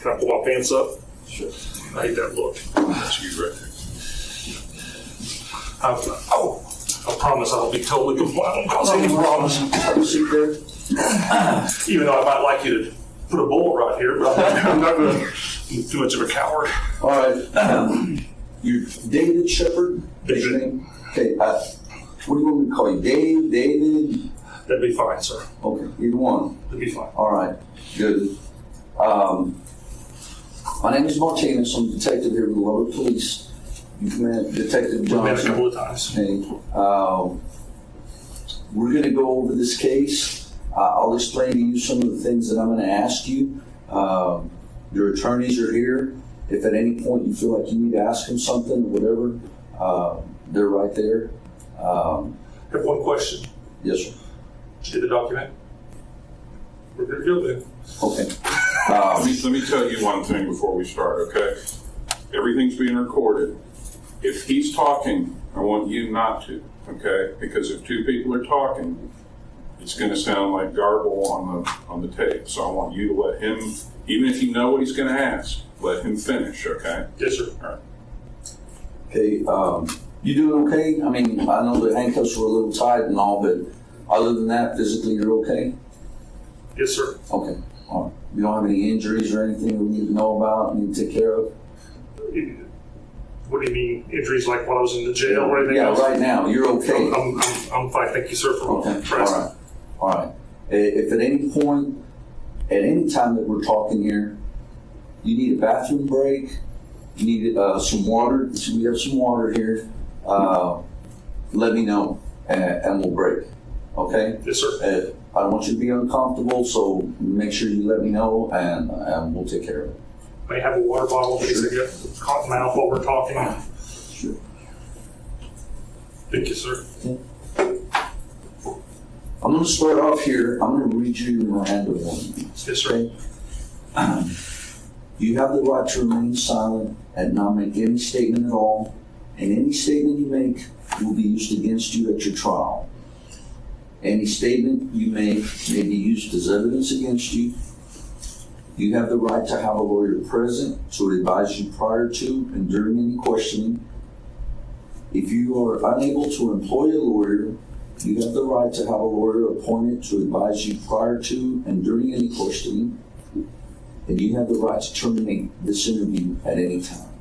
Can I pull my pants up? Sure. I hate that look. That's you right there. I promise I'll be totally compliant. I'll say any promise. Have a seat there. Even though I might like you to put a bullet right here, but I'm not going to be too much of a coward. All right. You're David Shepard? David. Your name? Okay. What do you want me to call you? Dave? David? That'd be fine, sir. Okay. Either one. That'd be fine. All right. Good. My name is Martinez. I'm a detective here with the Lubbock Police. You command Detective We've met a Johnson. couple of times. Okay. We're going to go over this case. I'll explain to you some of the things that I'm going to ask you. Your attorneys are here. If at any point you feel like you need to ask them something or whatever, they're right there. I have one question. Yes, sir. Did you get the document? We're good to go then. Okay. Let me tell you one thing before we start, okay? Everything's being recorded. If he's talking, I want you not to, okay? Because if two people are talking, it's going to sound like garble on the tape. So I want you to let him, even if you know what he's going to ask, let him finish, okay? Yes, sir. All right. Okay. You doing okay? I mean, I know the handcuffs were a little tight and all, but other than that, physically, you're okay? Yes, sir. Okay. All right. You don't have any injuries or anything we need to know about, need to take care of? What do you mean, injuries like while I was in the jail or anything else? Yeah, right now, you're okay. I'm fine. Thank you, sir, for Okay, asking. all right, all right. If at any point, at any time that we're talking here, you need a bathroom break, you need some water, so we have some water here, let me know and we'll break, okay? Yes, sir. I don't want you to be uncomfortable, so make sure you let me know and we'll take care of it. May I have a water bottle in case I get caught mouth while we're talking. Sure. Thank you, sir. I'm going to start off here. I'm going to read you the Miranda warning. Yes, sir. Okay? You have the right to remain silent and not make any statement at all, and any statement you make will be used against you at your trial. Any statement you make may be used as evidence against you. You have the right to have a lawyer present to advise you prior to and during any questioning. If you are unable to employ a lawyer, you have the right to have a lawyer appointed to advise you prior to and during any questioning. And you have the right to terminate this interview at any time.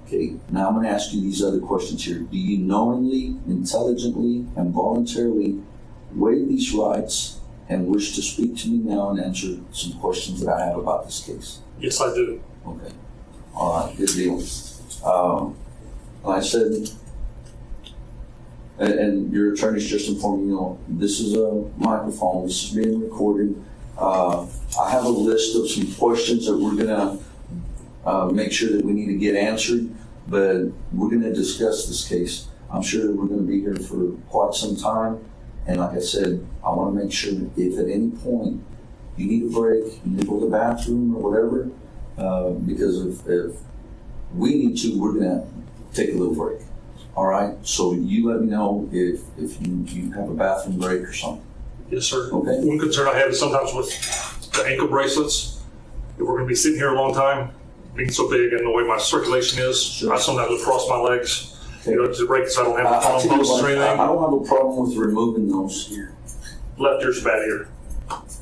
Okay, now I'm going to ask you these other questions here. Do you knowingly, intelligently, and voluntarily waive these rights and wish to speak to me now and answer some questions that I have about this case? Yes, I do. Okay. All right, good deal. Like I said, and your attorney's just informed me, this is a microphone, this is being recorded. I have a list of some questions that we're going to make sure that we need to get answered, but we're going to discuss this case. I'm sure that we're going to be here for quite some time. And like I said, I want to make sure that if at any point you need a break, you need to go to the bathroom or whatever, because if we need to, we're going to take a little break. All right? So you let me know if you have a bathroom break or something. Yes, sir. Okay. One concern I have is sometimes with the ankle bracelets, if we're going to be sitting here a long time, being so big and the way my circulation is, Sure. I sometimes will cross my legs, Okay. to break so I don't have I'll the tell you posts or what, I anything. don't have a problem with removing those. Left ear's bad ear.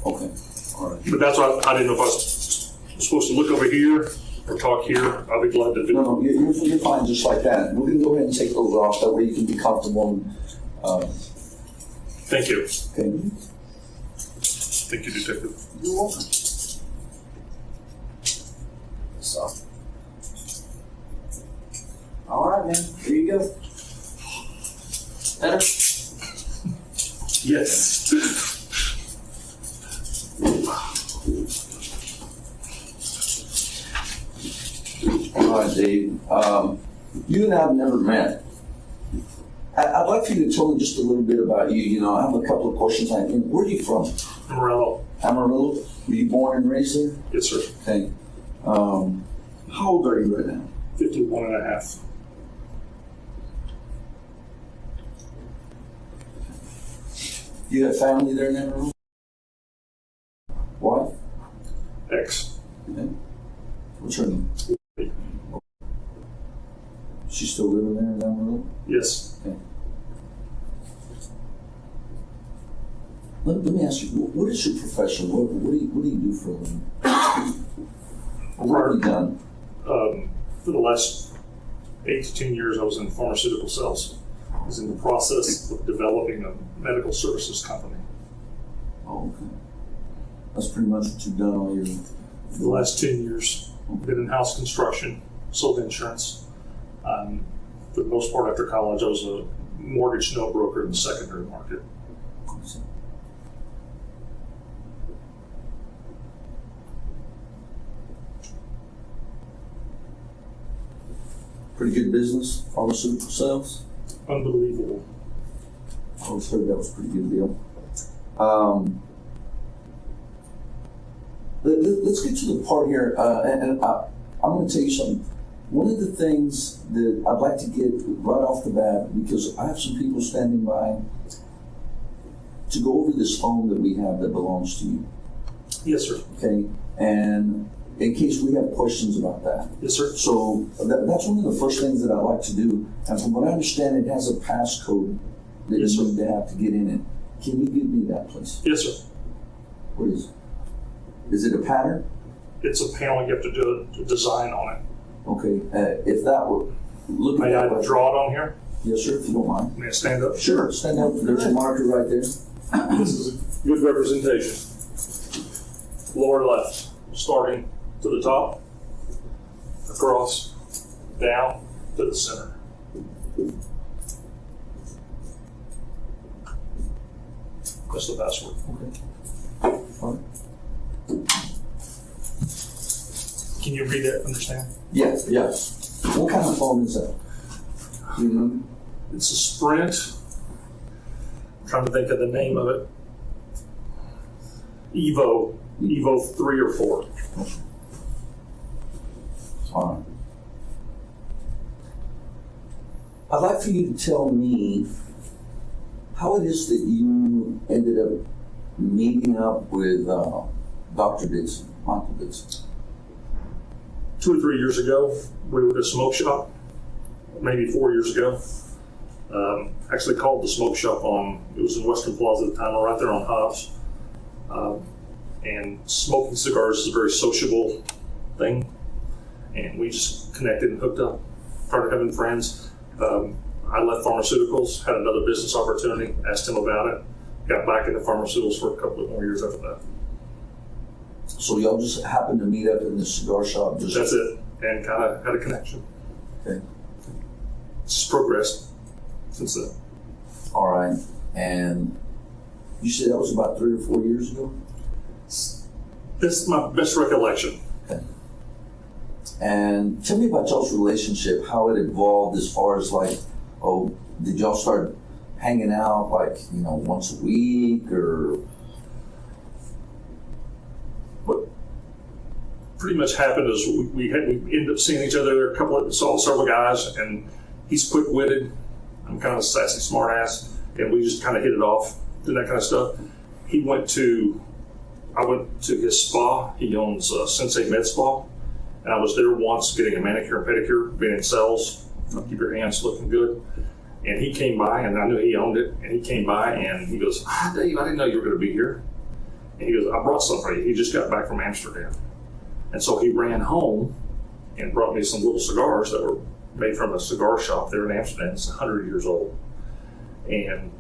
Okay. All right. But that's why I didn't know if I was supposed to look over here or talk here. I'll be glad to do it. No, you're fine just like that. We're going to go ahead and take those off. That way you can be comfortable. Thank you. Okay. Thank you, Detective. You're welcome. So. All right, man. Here you go. Better? Yes. All right, Dave. You and I have never met. I'd like for you to tell me just a little bit about you. I have a couple of questions. Where are you from? Miranda. Amarillo? Were you born and raised there? Yes, sir. Okay. How old are you right now? 51 and a half. You have family there in Amarillo? Wife? ex. Okay. What's her name? She's still living there down the road? Yes. Okay. Let me ask you, what is your profession? What do you do for a living? What have you done? For the last 8 to 10 years, I was in pharmaceutical sales. I was in the process of developing a medical services company. Oh, okay. That's pretty much what you've done all your... For the last 10 years, did in-house construction, sold insurance. For the most part, after college, I was a mortgage note broker in the secondary market. Pretty good business, pharmaceutical sales. Unbelievable. I always heard that was a pretty good deal. Let's get to the part here, and I'm going to tell you something. One of the things that I'd like to get right off the bat, because I have some people standing by, to go over this home that we have that belongs to you. Yes, sir. Okay, and in case we have questions about that. Yes, sir. So that's one of the first things that I like to do. And from what I understand, it has a passcode that Yes, you sir. need to have to get in it. Can you give me that, please? Yes, sir. What is it? Is it a pattern? It's a panel. You have to do a design on it. Okay, if that were, look at May I that. draw it on here? Yes, sir, if you don't mind. May I stand up? Sure, stand up. There's a marker right there. This is a good representation. Lower left, starting to the top, across, down to the center. That's the password. Okay. All right. Can you read it, understand? Yeah, yeah. What kind of phone is that? Do you know? It's a Sprint. I'm trying to think of the name of it. Evo 3 or 4. All right. I'd like for you to tell me how it is that you ended up meeting up with Dr. Dixon, Michael Dixon. 2 or 3 years ago, we were at a smoke shop, maybe 4 years ago. Actually called the smoke shop it was in Western Plaza at the time, right there on Hobbs. And smoking cigars is a very sociable thing. And we just connected and hooked up, started having friends. I left pharmaceuticals, had another business opportunity, asked him about it, got back into pharmaceuticals for a couple of more years after that. So y'all just happened to meet up in the cigar shop? That's it, and kind of had a connection. Okay. It's just progressed since then. All right. And you said that was about 3 or 4 years ago? This is my best recollection. Okay. And tell me about y'all's relationship, how it evolved as far as did y'all start hanging out once a week or? What pretty much happened is we ended up seeing each other. Saw several guys, and he's quick-witted. I'm kind of a sassy, smart-ass, and we just kind of hit it off, did that kind of stuff. I went to his spa. He owns Sensei Med Spa, and I was there once getting a manicure and pedicure, being in sales, keep your hands looking good. And he came by, and I knew he owned it, and he came by, and he goes, Dave, I didn't know you were going to be here. And he goes, I brought something for you. He just got back from Amsterdam. And so he ran home and brought me some little cigars that were made from a cigar shop there in Amsterdam. It's 100 years old. And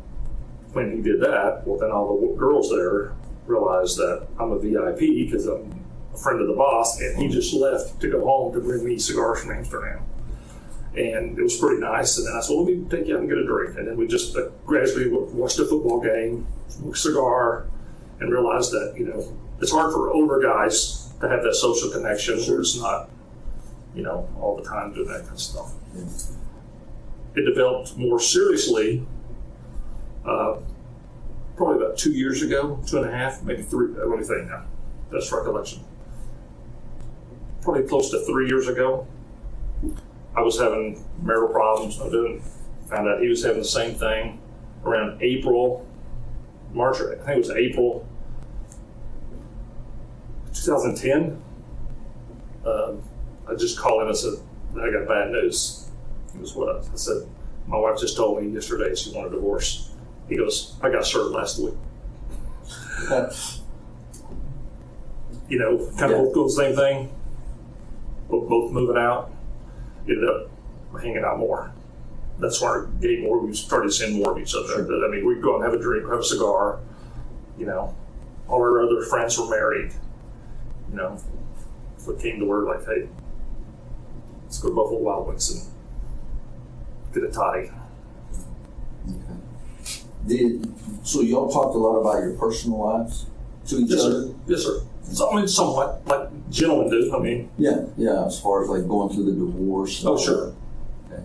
when he did that, well, then all the girls there realized that I'm a VIP because I'm a friend of the boss, and he just left to go home to bring me cigars from Amsterdam. And it was pretty nice. And then I said, well, let me take you out and get a drink. And then we just gradually watched a football game, smoked a cigar, and realized that, it's hard for older guys to have that social connection where it's not, all the time doing that kind of stuff. Yeah. It developed more seriously probably about 2 years ago, 2.5, maybe 3. Let me think now. That's recollection. Probably close to 3 years ago. I was having marital problems. Found out he was having the same thing around March, I think it was April 2010, I just called him and said, I got bad news. He goes, what? I said, my wife just told me yesterday she wanted a divorce. He goes, I got served last week. You know, kind of both do the same thing, both moving out, ended up hanging out more. That's why our gate more, we started seeing more of each other. Sure. I mean, we'd go out and have a drink, have a cigar, you know. All our other friends were married, you know. So it came to where, like, hey, let's go to Buffalo Wild Wings and get a toddy. Okay. So y'all talked a lot about your personal lives to each other? Yes, sir. So, I mean, somewhat, like gentlemen do, I mean. Yeah, as far as like going through the divorce. Oh, sure. Okay.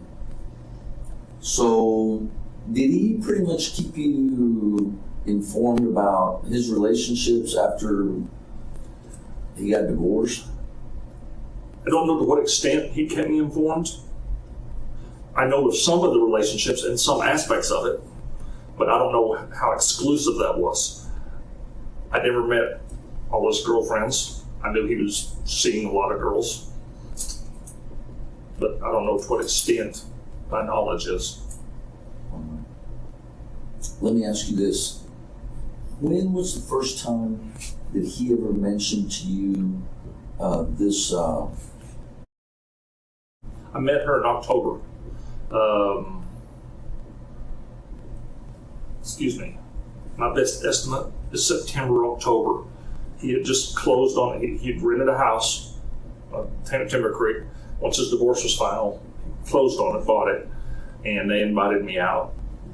So, did he pretty much keep you informed about his relationships after he got divorced? I don't know to what extent he kept me informed. I know of some of the relationships and some aspects of it, but I don't know how exclusive that was. I never met all his girlfriends. I knew he was seeing a lot of girls, but I don't know to what extent my knowledge is. Let me ask you this. When was the first time that he ever mentioned to you this? I met her in October. Excuse me. My best estimate is September, October. He had just closed on it. He'd rented a house on Timber Creek. Once his divorce was final, he closed on it, bought it, and they invited me out.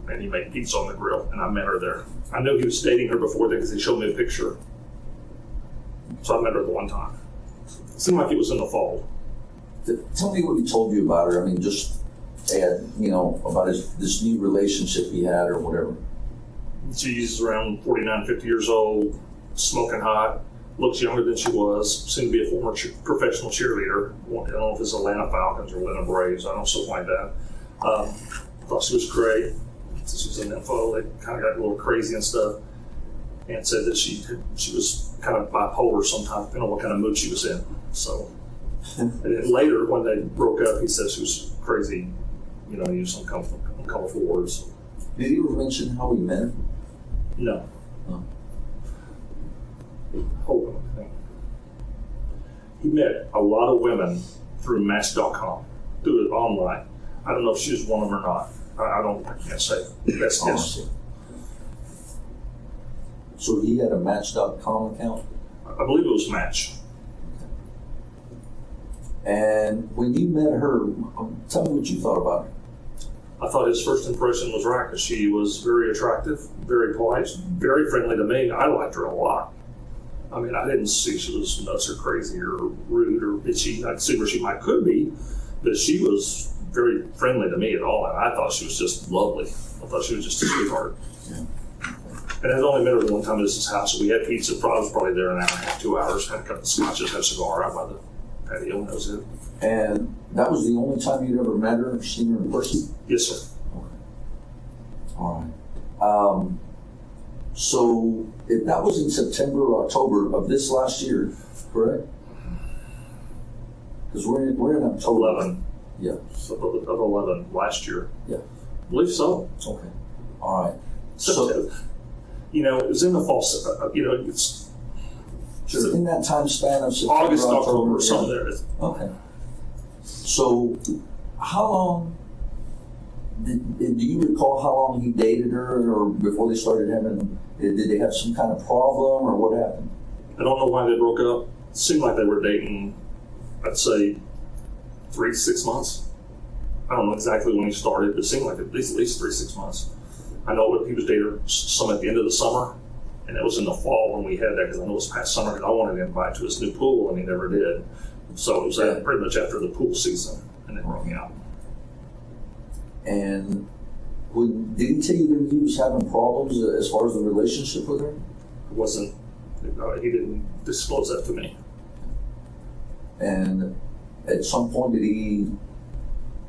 And he made pizza on the grill, and I met her there. I knew he was dating her before that because he showed me a picture. So I met her the one time. It seemed like it was in the fall. Tell me what he told you about her. I mean, just about this new relationship he had or whatever. She's around 49, 50 years old, smoking hot, looks younger than she was, seemed to be a former professional cheerleader. I don't know if it's Atlanta Falcons or Atlanta Braves, I don't know, something like that. Thought she was great. She was in that photo, they kind of got a little crazy and stuff, and said that she was kind of bipolar sometimes, depending on what kind of mood she was in. So, and then later, when they broke up, he said she was crazy, used some colorful words. Did he ever mention how he met her? No. Oh. Hold on a thing. He met a lot of women through Match.com, through it online. I don't know if she was one of them or not. I can't say. That's guess. So he had a Match.com account? I believe it was Match. And when you met her, tell me what you thought about her. I thought his first impression was right because she was very attractive, very polite, very friendly to me. I liked her a lot. I mean, I didn't see she was nuts or crazy or rude or bitchy. I'd see where she could be, but she was very friendly to me at all. And I thought she was just lovely. I thought she was just a sweetheart. Yeah. And I'd only met her one time at his house. So we had pizza. I was probably there an hour and a half, 2 hours. Had a couple of scotches, had a cigar out by the patio, and that was it. And that was the only time you'd ever met her or seen her in person? Yes, sir. Okay. All right. So if that was in September or October of this last year, correct? Because we're in October. 11. Yeah. So of 11 last year. Yeah. I believe so. Okay. All right. So it was in the fall. It's sure. In that time span of September, August, October, something there. Okay. So, how long? Do you recall how long he dated her, or before they started having? Did they have some kind of problem, or what happened? I don't know why they broke up. It seemed like they were dating, I'd say, 3 to 6 months. I don't know exactly when he started, but it seemed like at least 3 to 6 months. I know he was dating some at the end of the summer, and it was in the fall when we had that, because I know it was past summer, because I wanted to invite to his new pool, and he never did. So it was pretty much after the pool season, and it broke out. And did he tell you that he was having problems as far as the relationship with her? He didn't disclose that to me. And at some point, did he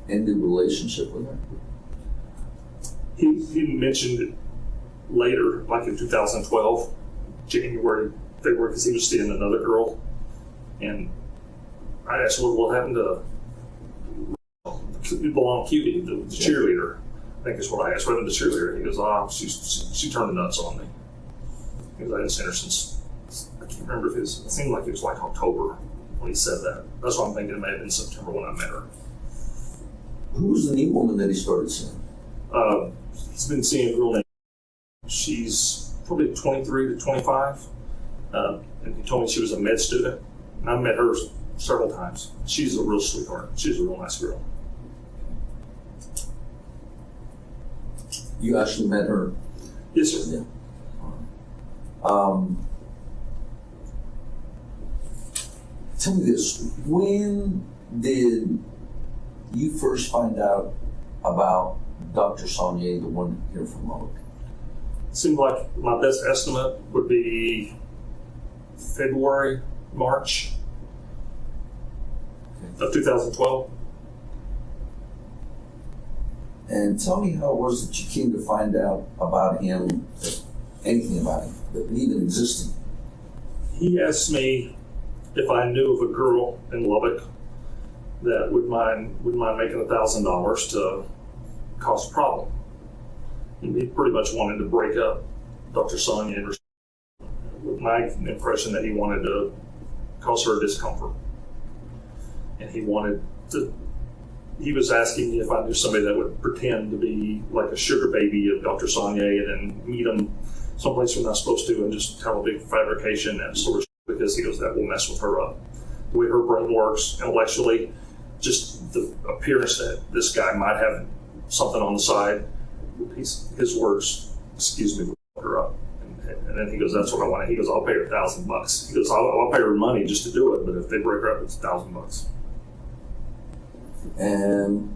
end the relationship with her? He mentioned it later, like in 2012, January, February, because he was seeing another girl. And I asked, well, what happened to belong Cutie, the cheerleader? I think is what I asked. What happened to the cheerleader? He goes, she turned nuts on me. Because I hadn't seen her since, I can't remember if it seemed like it was like October when he said that. That's why I'm thinking it may have been September when I met her. Who was the new woman that he started seeing? He's been seeing a girl named, she's probably 23 to 25. And he told me she was a med student. And I met her several times. She's a real sweetheart. She's a real nice girl. You actually met her? Yes, sir. Yeah. Tell me this, when did you first find out about Dr. Saunier, the one here from Lubbock? It seemed like my best estimate would be February, March of 2012. And tell me how it was that you came to find out about him, anything about him, that he even existed. He asked me if I knew of a girl in Lubbock that would mind making $1,000 to cause a problem. And he pretty much wanted to break up Dr. Saunier, with my impression that he wanted to cause her discomfort. And he was asking me if I knew somebody that would pretend to be like a sugar baby of Dr. Saunier and then meet him someplace we're not supposed to and just have a big fabrication and sort of, because he goes, that will mess with her up. The way her brain works intellectually, just the appearance that this guy might have something on the side, his words, excuse me, will fuck her up. And then he goes, that's what I want. He goes, I'll pay her $1,000. He goes, I'll pay her money just to do it, but if they break her up, it's $1,000. And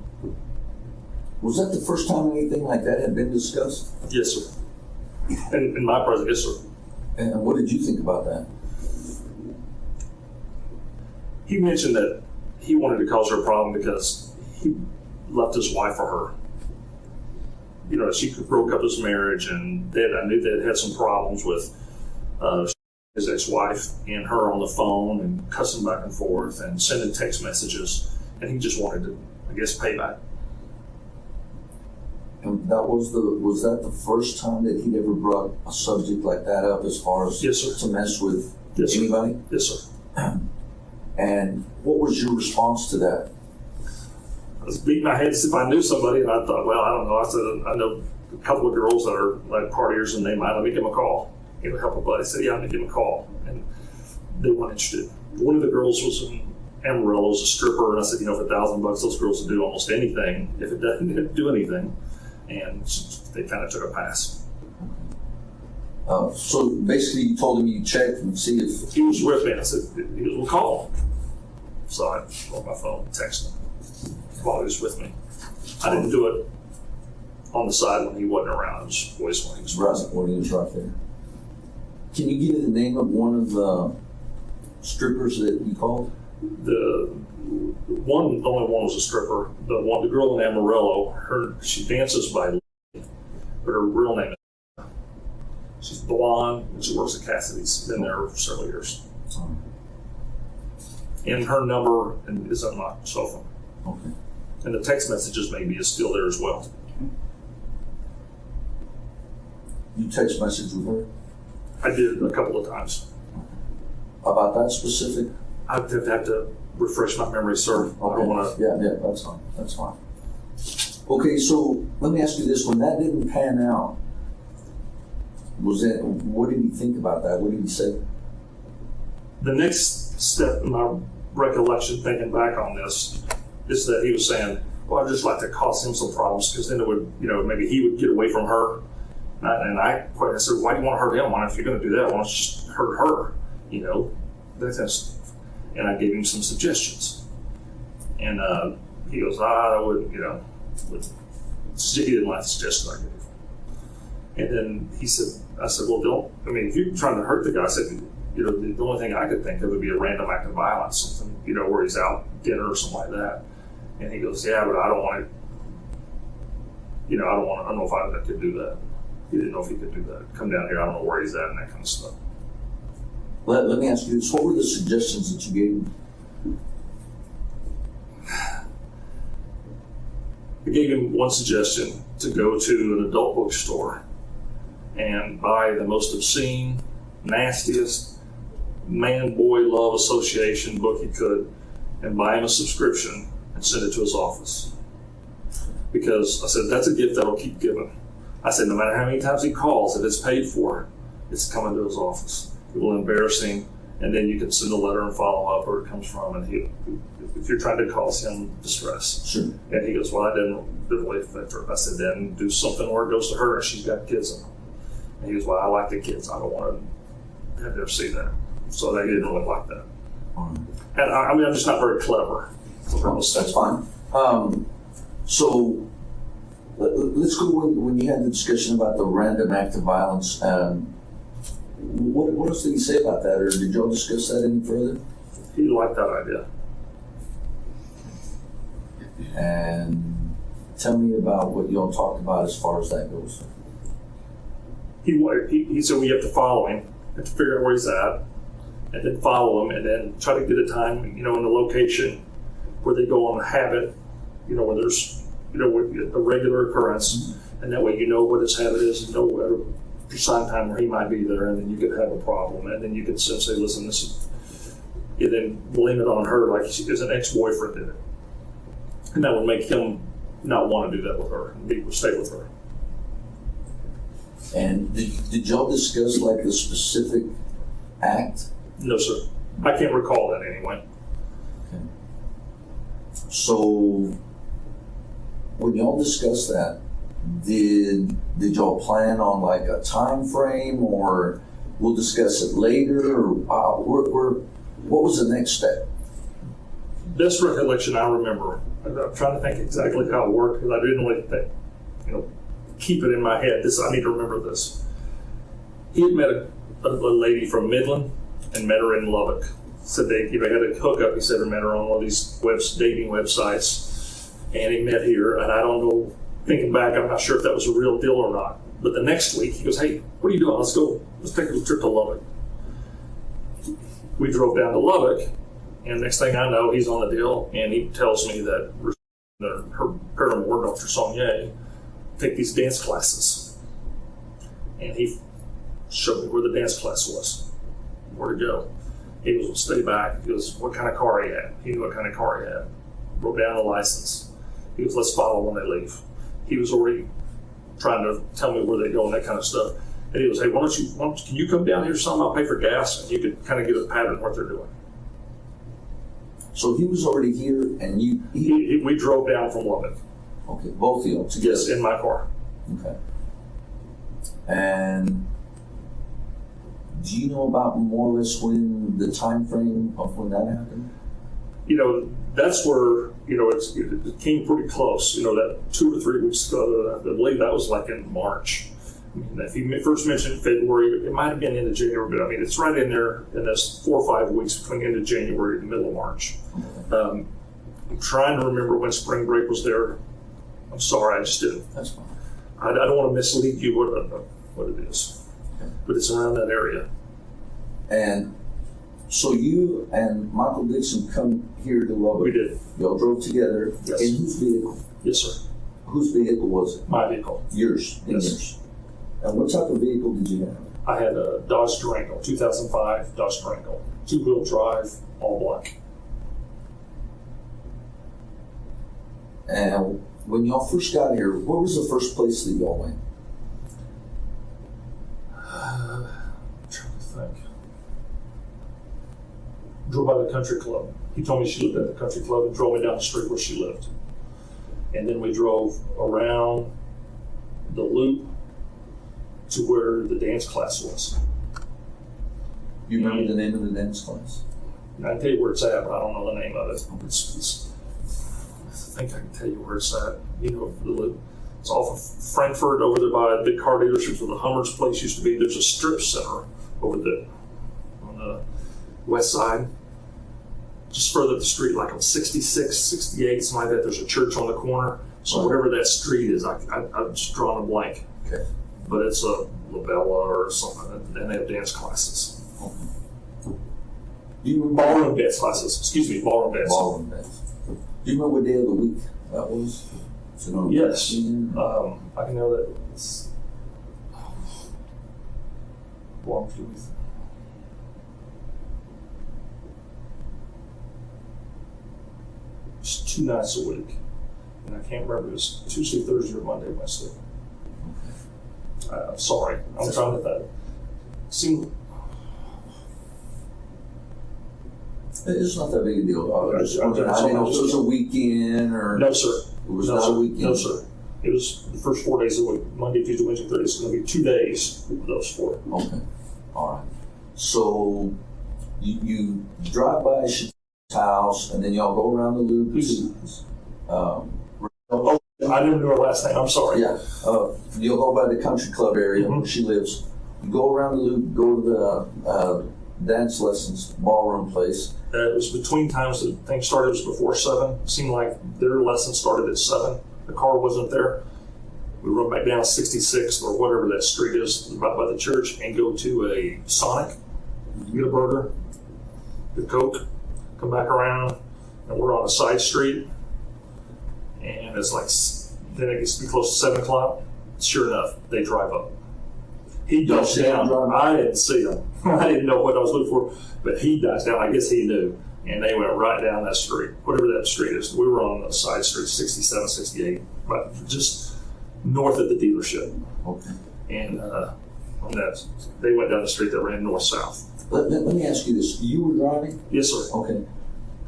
was that the first time anything like that had been discussed? Yes, sir. In my presence, yes, sir. And what did you think about that? He mentioned that he wanted to cause her a problem because he left his wife for her. You know, she broke up his marriage, and I knew they had some problems with his ex-wife and her on the phone and cussing back and forth and sending text messages, and he just wanted to, I guess, pay back. And that was that the first time that he'd ever brought a subject like that up, as far as yes, sir. To mess with yes, anybody? Sir. Yes, sir. And what was your response to that? I was beating my head as if I knew somebody, and I thought, well, I don't know. I said, I know a couple of girls that are like partiers, and they might let me give them a call. You know, help a buddy. I said, yeah, I'm going to give them a call. And they weren't interested. One of the girls was in Amarillo, was a stripper, and I said, you know, for $1,000, those girls will do almost anything if it doesn't do anything. And they kind of took a pass. So basically, you told him you checked and see if he was with me. I said, he goes, well, call him. So I on my phone, texted him while he was with me. I didn't do it on the side when he wasn't around. It was voice when he was present. When he was right there. Can you give me the name of one of the strippers that you called? The only one was a stripper. The girl in Amarillo, she dances by Lee, but her real name is, she's blonde and she works at Cassidy's. Been there for several years. And her number is on my cell phone. Okay. And the text messages maybe is still there as well. You text message with her? I did a couple of times. About that specific? I'd have to refresh my memory, sir. Okay. I don't want to. Yeah, that's fine. That's fine. Okay, so let me ask you this: when that didn't pan out, what did he think about that? What did he say? The next step in my recollection, thinking back on this, is that he was saying, well, I'd just like to cause him some problems because then it would, you know, maybe he would get away from her. And I said, why do you want to hurt him? Why, if you're going to do that, why don't you just hurt her? You know, that's. And I gave him some suggestions. And he goes, I wouldn't, you know, he didn't like the suggestions I gave. And then I said, well, if you're trying to hurt the guy, I said, you know, the only thing I could think of would be a random act of violence, something, you know, where he's out dinner or something like that. And he goes, yeah, but I don't want to, you know, I don't know if I could do that. He didn't know if he could do that. Come down here, I don't know where he's at and that kind of stuff. Let me ask you this, what were the suggestions that you gave him? I gave him one suggestion, to go to an adult bookstore and buy the most obscene, nastiest man-boy love association book he could, and buy him a subscription and send it to his office. Because I said, that's a gift that'll keep giving. I said, no matter how many times he calls, if it's paid for, it's coming to his office. It will embarrass him, and then you can send a letter and follow up where it comes from, and if you're trying to cause him distress. Sure. And he goes, well, that didn't really affect her. I said, then do something where it goes to her and she's got kids in them. And he goes, well, I like the kids. I don't want to have them see that. So they didn't really like that. And I mean, I'm just not very clever. That's fine. So let's go when you had the discussion about the random act of violence. What else did he say about that, or did y'all discuss that any further? He liked that idea. And tell me about what y'all talked about as far as that goes. He said we have to follow him, have to figure out where he's at, and then follow him, and then try to get a time, in the location where they go on a habit, where there's, a regular occurrence, and that way you know what his habit is, and know a precise time where he might be there, and then you could have a problem, and then you could say, listen, this is, and then blame it on her like as an ex-boyfriend did it. And that would make him not want to do that with her, and stay with her. And did y'all discuss like the specific act? No, sir. I can't recall that anyway. Okay. So when y'all discussed that, did y'all plan on like a time frame, or we'll discuss it later, or what was the next step? This recollection I remember. I'm trying to think exactly how it worked, because I didn't really think, keep it in my head. I need to remember this. He had met a lady from Midland and met her in Lubbock. Said they had a hookup. He said he met her on one of these dating websites, and he met here. And I don't know, thinking back, I'm not sure if that was a real deal or not. But the next week he goes, "Hey, what are you doing? Let's take a trip to Lubbock." We drove down to Lubbock. And next thing I know, he's on the deal, and he tells me that her paramour, Dr. Saunier, take these dance classes. And he showed me where the dance class was, where to go. He goes, well, stay back. He goes, what kind of car he had? He knew what kind of car he had. Wrote down the license. He goes, let's follow when they leave. He was already trying to tell me where they go and that kind of stuff. And he goes, hey, can you come down here some? I'll pay for gas, and you could kind of get a pattern of what they're doing. So he was already here, and we drove down from Lubbock. Okay, both of you together? Yes, in my car. Okay. And do you know about more or less when the time frame of when that happened? That's where, it came pretty close. That 2 or 3 weeks ago, I believe that was like in March. If he first mentioned February, it might have been into January, but it's right in there in this 4 or 5 weeks between the end of January and the middle of March. I'm trying to remember when spring break was there. I'm sorry, I just didn't. That's fine. I don't want to mislead you what it is, okay. But it's around that area. And so you and Michael Dixon come here to Lubbock. We did. Y'all drove together. Yes. In whose vehicle? Yes, sir. Whose vehicle was it? My vehicle. Yours. Yes. Yours. And what type of vehicle did you have? I had a Dodge Durango, 2005 Dodge Durango, 2-wheel drive, all black. And when y'all first got here, where was the first place that y'all went? I'm trying to think. Drove by the country club. He told me she lived at the country club and drove me down the street where she lived. And then we drove around the loop to where the dance class was. You remember the name of the dance class? And I can tell you where it's at, but I don't know the name of it. I think I can tell you where it's at. The loop. It's off of Frankfurt, over there by a big car dealerships where the Hummer's place used to be. There's a strip center over there on the west side. Just further up the street, like on 66, 68, something like that, there's a church on the corner. So whatever that street is, I've just drawn a blank. Okay. But it's a Labella or something, and they have dance classes. Do you remember? Ballroom dance classes. Excuse me, ballroom dance. Ballroom dance. Do you remember what day of the week that was? Yes. I can know that it's it's 2 nights a week. And I can't remember if it was Tuesday, Thursday, or Monday, Wednesday. Sorry, I'm trying to think. It's not that big a deal. I I didn't know if it was a weekend or. No, sir. It was no, not sir. a weekend. No, sir. It was the first 4 days of the week, Monday, Tuesday, Wednesday, Thursday. It's going to be 2 days of those 4. Okay. All right. So you drive by his house and then y'all go around the loop. I didn't know her last name. I'm sorry. Yeah. You'll go by the country club area where she lives. You go around the loop, go to the dance lessons ballroom place. It was between times that things started. It was before 7. It seemed like their lesson started at 7. The car wasn't there. We run back down 66th or whatever that street is, about by the church, and go to a Sonic, get a burger, get a Coke, come back around, and we're on a side street. And it's like, then it gets to be close to 7 o'clock. Sure enough, they drive up. He ducks down. I didn't see him. I didn't know what I was looking for, but he ducks down. I guess he knew. And they went right down that street, whatever that street is. We were on the side street, 67, 68, but just north of the dealership. Okay. And on that, they went down the street that ran north-south. Let me ask you this. You were driving? Yes, sir. Okay.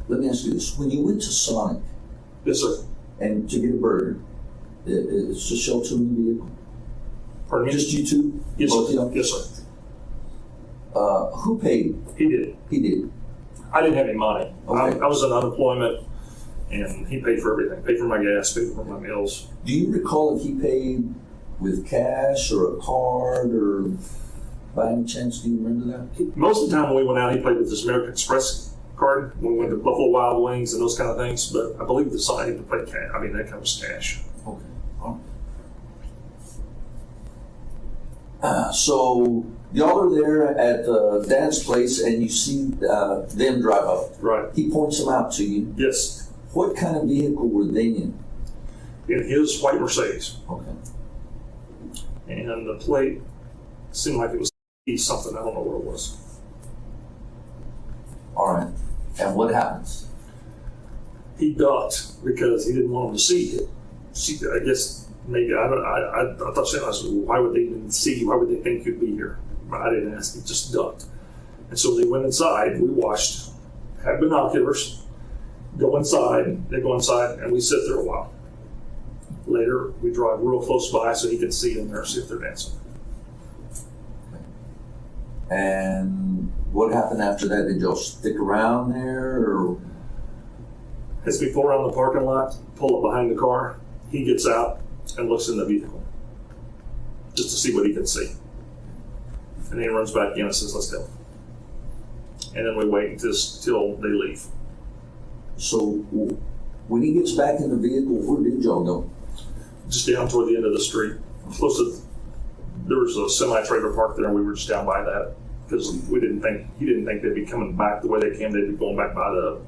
Let me ask you this. When you went to Sonic Yes, sir. and to get a burger, it's just y'all two in the vehicle? Pardon me? Just you two? Yes, Both sir. of y'all? Yes, sir. Who paid? He did. He did. I didn't have any money. Okay. I was in unemployment, and he paid for everything. Paid for my gas, paid for my meals. Do you recall if he paid with cash or a card, or by any chance, do you remember that? Most of the time when we went out, he played with this American Express card when we went to Buffalo Wild Wings and those kind of things. But I believe the sign to play cash. I mean, that kind of cash. Okay. All right. So y'all are there at the dance place, and you see them drive up. Right. He points them out to you. Yes. What kind of vehicle were they in? In his white Mercedes. Okay. And the plate seemed like it was something. I don't know what it was. All right. And what happens? He ducked because he didn't want him to see it. I guess maybe I thought I said, why would they even see you? Why would they think you'd be here? But I didn't ask. He just ducked. And so they went inside. We watched, had binoculars, go inside. They go inside, and we sit there a while. Later, we drive real close by so he can see in there, see if they're dancing. And what happened after that? Did y'all stick around there, or? As we pull around the parking lot, pull up behind the car, he gets out and looks in the vehicle just to see what he can see. And then he runs back in and says, let's go. And then we wait until they leave. So when he gets back in the vehicle, where did y'all go? Just down toward the end of the street. Close to, there was a semi-trailer park there, and we were just down by that because he didn't think they'd be coming back the way they came. They'd be going back by the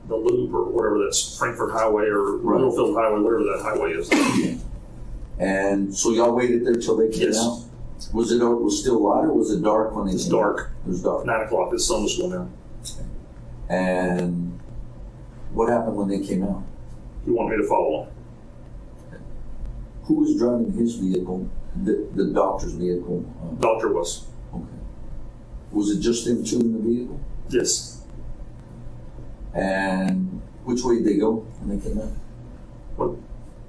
loop or whatever, that's Frankfurt Highway or Littlefield Highway, whatever that highway is. And so y'all waited there till they came Yes. out? Was it still light, or was it dark when they came out? Dark. It was dark. 9 o'clock, the sun was going down. And what happened when they came out? He wanted me to follow him. Who was driving his vehicle, the doctor's vehicle? Doctor was. Okay. Was it just them two in the vehicle? Yes. And which way did they go when they came out? Went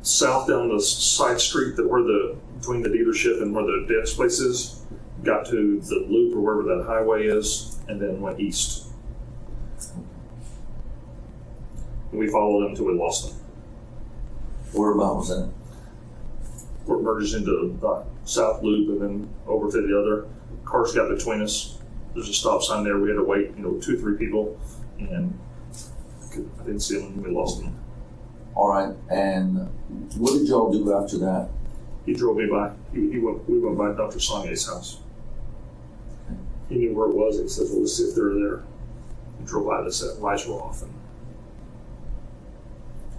south down the side street between the dealership and where the dance place is, got to the loop or wherever that highway is, and then went east. And we followed them until we lost them. Whereabout was that? We're merged into the south loop and then over to the other. Cars got between us. There's a stop sign there. We had to wait, 2 or 3 people, and I didn't see them and we lost them. All right. And what did y'all do after that? He drove me by. We went by Dr. Sonye's house. He knew where it was. He says, well, let's see if they're there. He drove by, the lights were off, and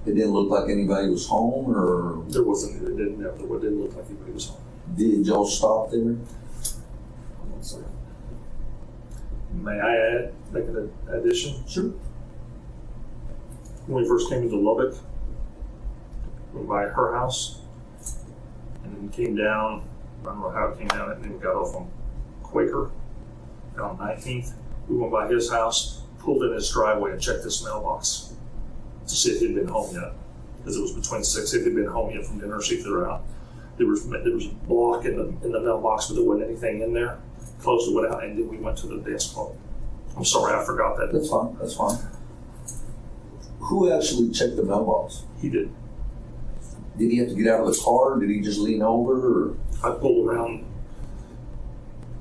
It didn't look like anybody was home, or there wasn't. It didn't look like anybody was home. did y'all stop there? Hold on a second. May I make an addition? Sure. When we first came into Lubbock, we went by her house, and then came down. I don't know how it came down, and then we got off on Quaker on 19th. We went by his house, pulled in his driveway, and checked his mailbox to see if he'd been home yet, because it was between 6. If he'd been home yet from dinner, see if they were out. There was a block in the mailbox, but there wasn't anything in there. Closed it, went out, and then we went to the dance club. I'm sorry, I forgot that. That's fine. That's fine. Who actually checked the mailbox? He did. Did he have to get out of the car? Did he just lean over? Or? I pulled around.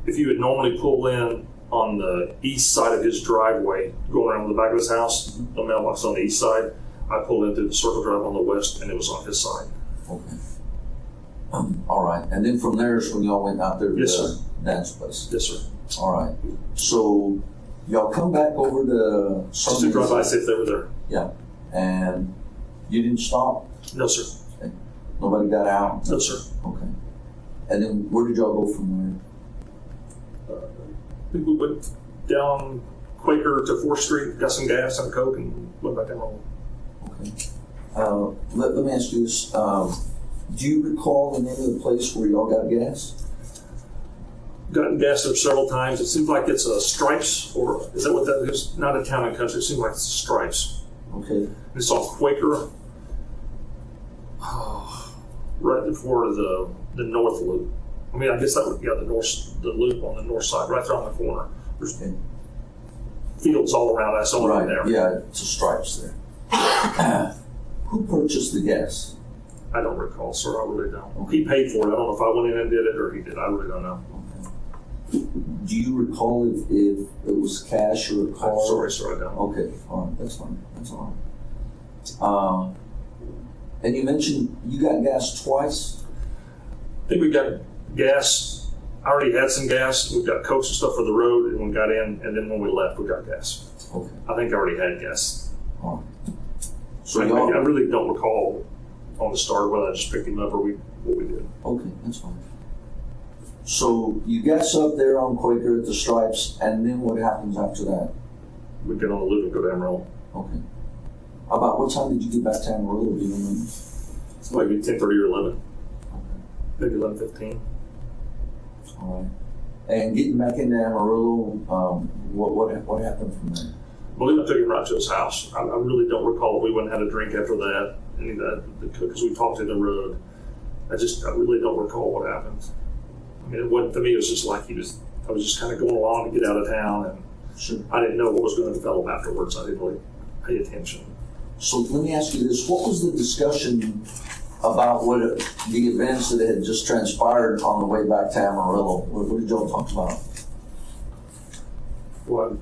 If you would normally pull in on the east side of his driveway, going around the back of his house, the mailbox on the east side, I pulled in through the circle drive on the west, and it was on his side. Okay. All right. And then from there is when y'all went out there to Yes, the sir. dance place. Yes, sir. All right. So y'all come back over to Just to drive by, see if they were there. Yeah. And you didn't stop? No, sir. Okay. Nobody got out? No, sir. Okay. And then where did y'all go from I think we went down Quaker to 4th Street, got some gas and a Coke, and went back down home. there? Okay. Let me ask you this. Do you recall the name of the place where y'all got gas? Gotten gas there several times. It seems like it's a Stripes, or is that what that is? Not a Town and Country. It seems like it's a Stripes. Okay. It's on Quaker, right before the North Loop. I mean, I guess that would be the loop on the north side, right there on the corner. There's Okay. fields all around us, all around Right. there. Yeah, it's a Stripes there. Who purchased the gas? I don't recall, sir. I really don't. Okay. He paid for it. I don't know if I went in and did it or he did. I really don't know. Okay. Do you recall if it was cash or a card? I'm sorry, sir. I don't. Okay, all right, that's fine. That's all right. And you mentioned you got gas twice? I think we got gas. I already had some gas. We got Cokes and stuff for the road, and we got in, and then when we left, we got gas. Okay, I think I already had gas. all right. So I y'all, really don't recall on the start whether I just picked him up or what we did. okay, that's fine. So you gas up there on Quaker at the Stripes, and then what happens after that? We get on the loop and go to Emerald. Okay. About what time did you get back to Amarillo? Do you remember? It's maybe 10:30 or 11, Okay. maybe 11:15. All right. And getting back into Amarillo, what happened from there? I believe I took him right to his house. I really don't recall if we went and had a drink after that, any of that, because we talked in the road. I really don't recall what happened. I mean, it wasn't, to me, it was just like I was just kind of going along to get out of town, and Sure. I didn't know what was going to develop afterwards. I didn't really pay attention. So let me ask you this: what was the discussion about the events that had just transpired on the way back to Amarillo? What did y'all talk about? Well,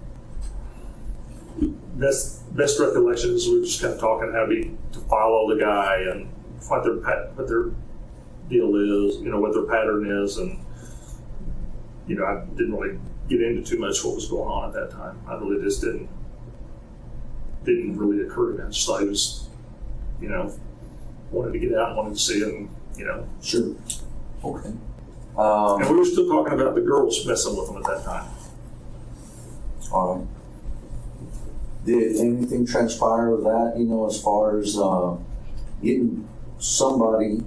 best recollection is we were just kind of talking how to follow the guy and what their deal is, what their pattern is, and I didn't really get into too much what was going on at that time. I really just didn't really occur to me. I just thought he was, wanted to get out and wanted to see him, Sure. Okay. And we were still talking about the girls messing with him at that time. All right. Did anything transpire with that, as far as getting somebody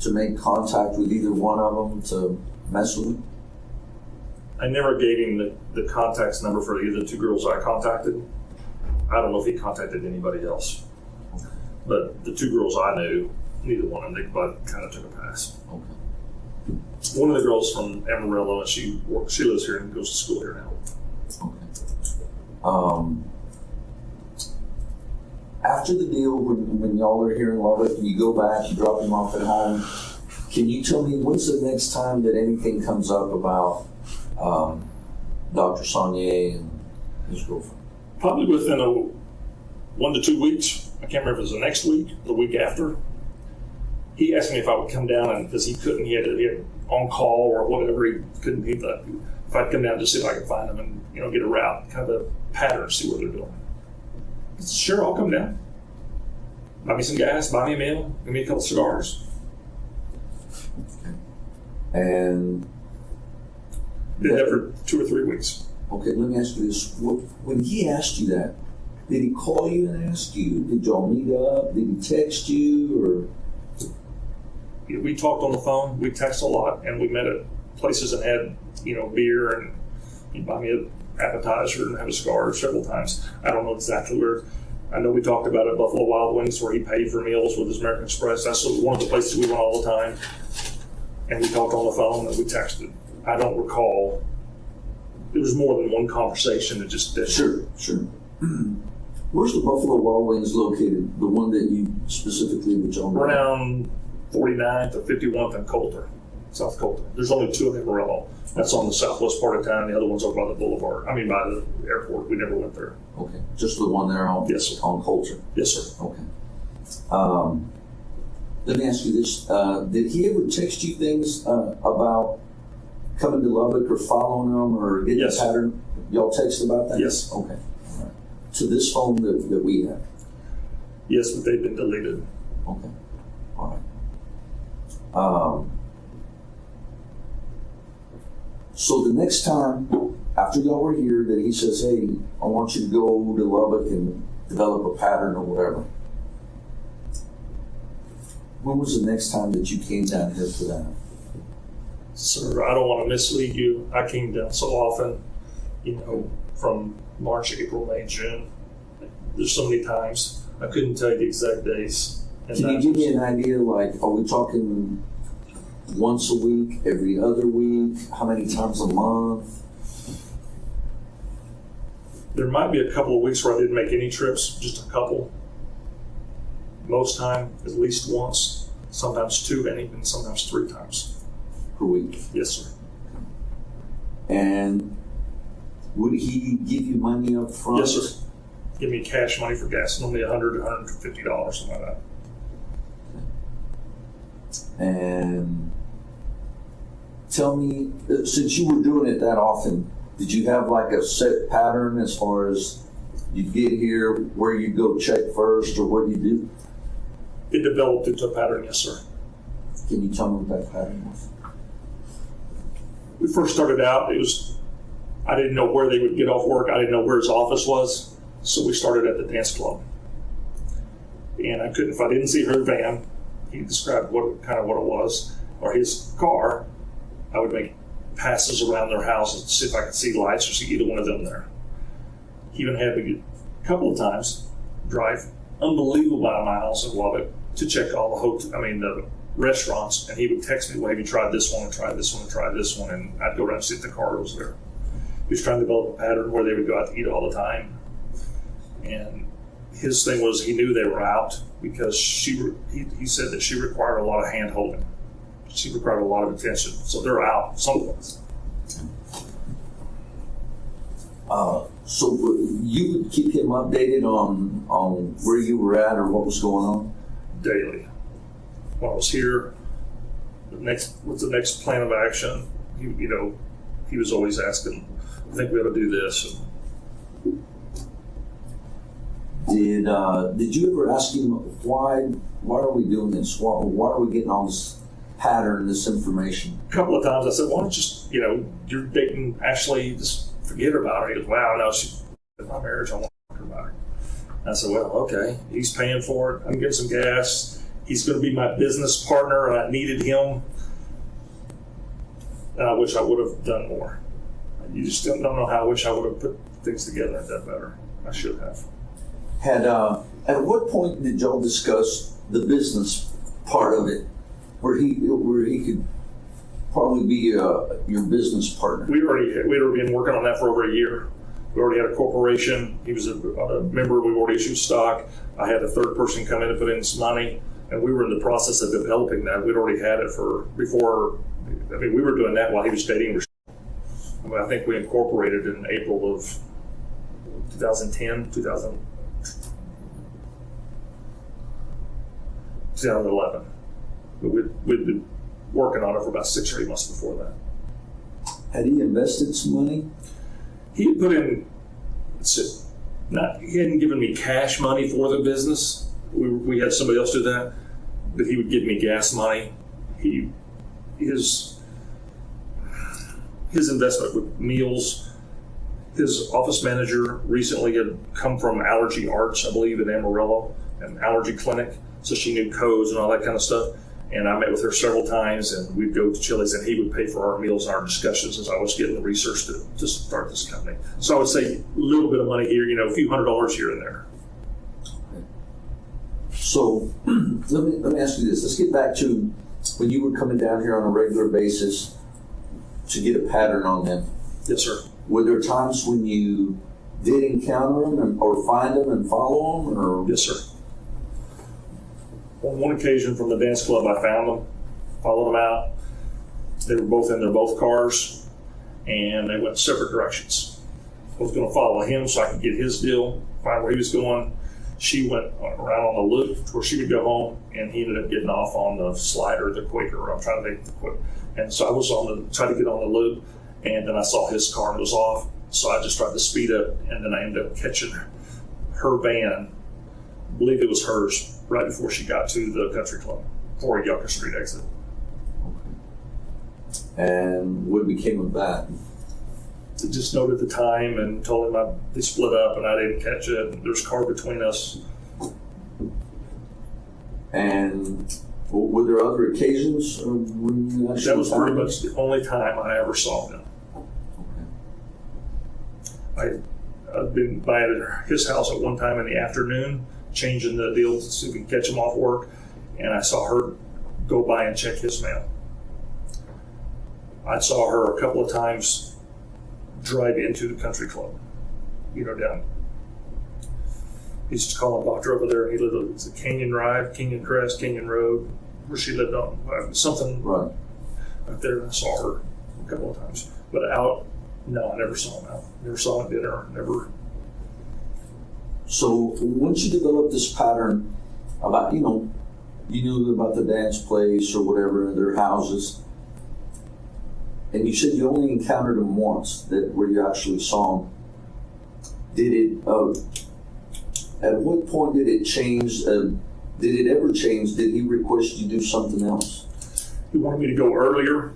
to make contact with either one of them to mess with him? I never gave him the contacts number for either the two girls I contacted. I don't know if he contacted anybody else. But the two girls I knew, neither one of them, they both kind of took a pass. Okay. One of the girls from Amarillo, and she lives here and goes to school here now. Okay. After the deal, when y'all are here in Lubbock, you go back, you drop him off at home. Can you tell me when's the next time that anything comes up about Dr. Saunier and his girlfriend? Probably within 1 to 2 weeks. I can't remember if it was the next week, the week after. He asked me if I would come down, and because he couldn't, he had on call or whatever. He couldn't. He if I'd come down to see if I could find them and, you know, get a route, kind of a pattern, see what they're doing. I said, sure, I'll come down. Buy me some gas, buy me a meal, give me a couple cigars. And Did that for 2 or 3 weeks. okay, let me ask you this. When he asked you that, did he call you and ask you? Did y'all meet up? Did he text you? Or We talked on the phone, we text a lot, and we met at places and had, you know, beer, and he'd buy me an appetizer and have a cigar several times. I don't know exactly where. I know we talked about it at Buffalo Wild Wings, where he paid for meals with his American Express. That's one of the places we went all the time. And we talked on the phone and we texted. I don't recall. There was more than one conversation that just did. Sure. Where's the Buffalo Wild Wings located? The one that you specifically with John? Around 49th or 51th and Coulter, South Coulter. There's only 2 of them around. That's on the southwest part of town. The other one's over by the boulevard. I mean, by the airport. We never went there. Okay, just the one there on, yes, sir. On Coulter? Yes, sir. Okay. Let me ask you this. Did he ever text you things about coming to Lubbock or following them or getting yes. a pattern? Y'all text about that? Yes. Okay. All right. To this phone that we have? Yes, but they've been deleted. Okay. All right. So the next time, after y'all were here, that he says, hey, I want you to go to Lubbock and develop a pattern or whatever. When was the next time that you came down here for that? Sir, I don't want to mislead you. I came down so often, you know, from March, April, May, June. There's so many times. I couldn't tell you the exact days. Can you give me an idea, like, are we talking once a week, every other week, how many times a month? There might be a couple of weeks where I didn't make any trips, just a couple. Most time, at least once, sometimes 2, and even sometimes 3 times. Per week? Yes, sir. And would he give you money up front? Yes, sir. Give me cash money for gas, normally $100 to $150, something like that. And tell me, since you were doing it that often, did you have like a set pattern as far as you get here, where you go check first, or what you do? It developed into a pattern, yes, sir. Can you tell me what that pattern was? We first started out, I didn't know where they would get off work. I didn't know where his office was. So we started at the dance club. And if I didn't see her van, he described what it was, or his car, I would make passes around their houses to see if I could see lights or see either one of them there. He even had me couple of times drive unbelievable amount of miles in Lubbock to check all the restaurants, and he would text me, well, have you tried this one and tried this one and tried this one, and I'd go around and see if the car was there. He was trying to develop a pattern where they would go out to eat all the time. And his thing was he knew they were out because he said that she required a lot of hand holding. She required a lot of attention. So they're out someplace. So you would keep him updated on where you were at or what was going on? Daily. When I was here, what's the next plan of action? He was always asking, I think we ought to do this. Did you ever ask him why are we doing this? Why are we getting all this pattern, this information? A couple of times I said, why don't you just, you're dating Ashley, just forget about her. He goes, wow, no, she's in my marriage, I want to talk about her. I said, well, okay, he's paying for it. I'm getting some gas. He's going to be my business partner, and I needed him. And I wish I would have done more. You just don't know how I wish I would have put things together and done better. I should have. At what point did y'all discuss the business part of it, where he could probably be your business partner? We'd already been working on that for over a year. We already had a corporation. He was a member. We already issued stock. I had a third person come in and put in some money, and we were in the process of developing that. We'd already had it before. We were doing that while he was dating. I think we incorporated in April of 2011. But we'd been working on it for about 6 or 8 months before that. Had he invested some money? He had put in, he hadn't given me cash money for the business. We had somebody else do that, but he would give me gas money. His investment with meals. His office manager recently had come from Allergy Arts, I believe, in Amarillo, an allergy clinic. So she knew codes and all that kind of stuff. And I met with her several times, and we'd go to Chili's, and he would pay for our meals and our discussions as I was getting the research to start this company. So I would say a little bit of money here, a few $100s here and there. So let me ask you this. Let's get back to when you were coming down here on a regular basis to get a pattern on them. Yes, sir. Were there times when you did encounter them or find them and follow them? Or? Yes, sir. On one occasion from the dance club, I found them, followed them out. They were both in their both cars, and they went separate directions. I was going to follow him so I could get his deal, find where he was going. She went around on the loop to where she would go home, and he ended up getting off on the Slider, the Quaker. I'm trying to think the Quaker. And so I was trying to get on the loop, and then I saw his car and it was off. So I just tried to speed up, and then I ended up catching her van. I believe it was hers, right before she got to the country club, before Yucca Street exit. Okay. And what became of that? I just noted the time and told him they split up and I didn't catch it. There's a car between us. And were there other occasions when you actually that was pretty much the only time I ever saw them. Okay. I'd been by at his house at one time in the afternoon, changing the deal to see if we could catch him off work, and I saw her go by and check his mail. I saw her a couple of times drive into the country club, down. He used to call a doctor over there. He lived on Canyon Drive, Canyon Crest, Canyon Road, where she lived on something right there. And I saw her a couple of times, but out, no, I never saw him out. Never saw him at dinner. Never. So once you develop this pattern about, you knew about the dance place or whatever, their houses, and you said you only encountered them once, where you actually saw them. Did it, at what point did it change? Did it ever change? Did he request you do something else? He wanted me to go earlier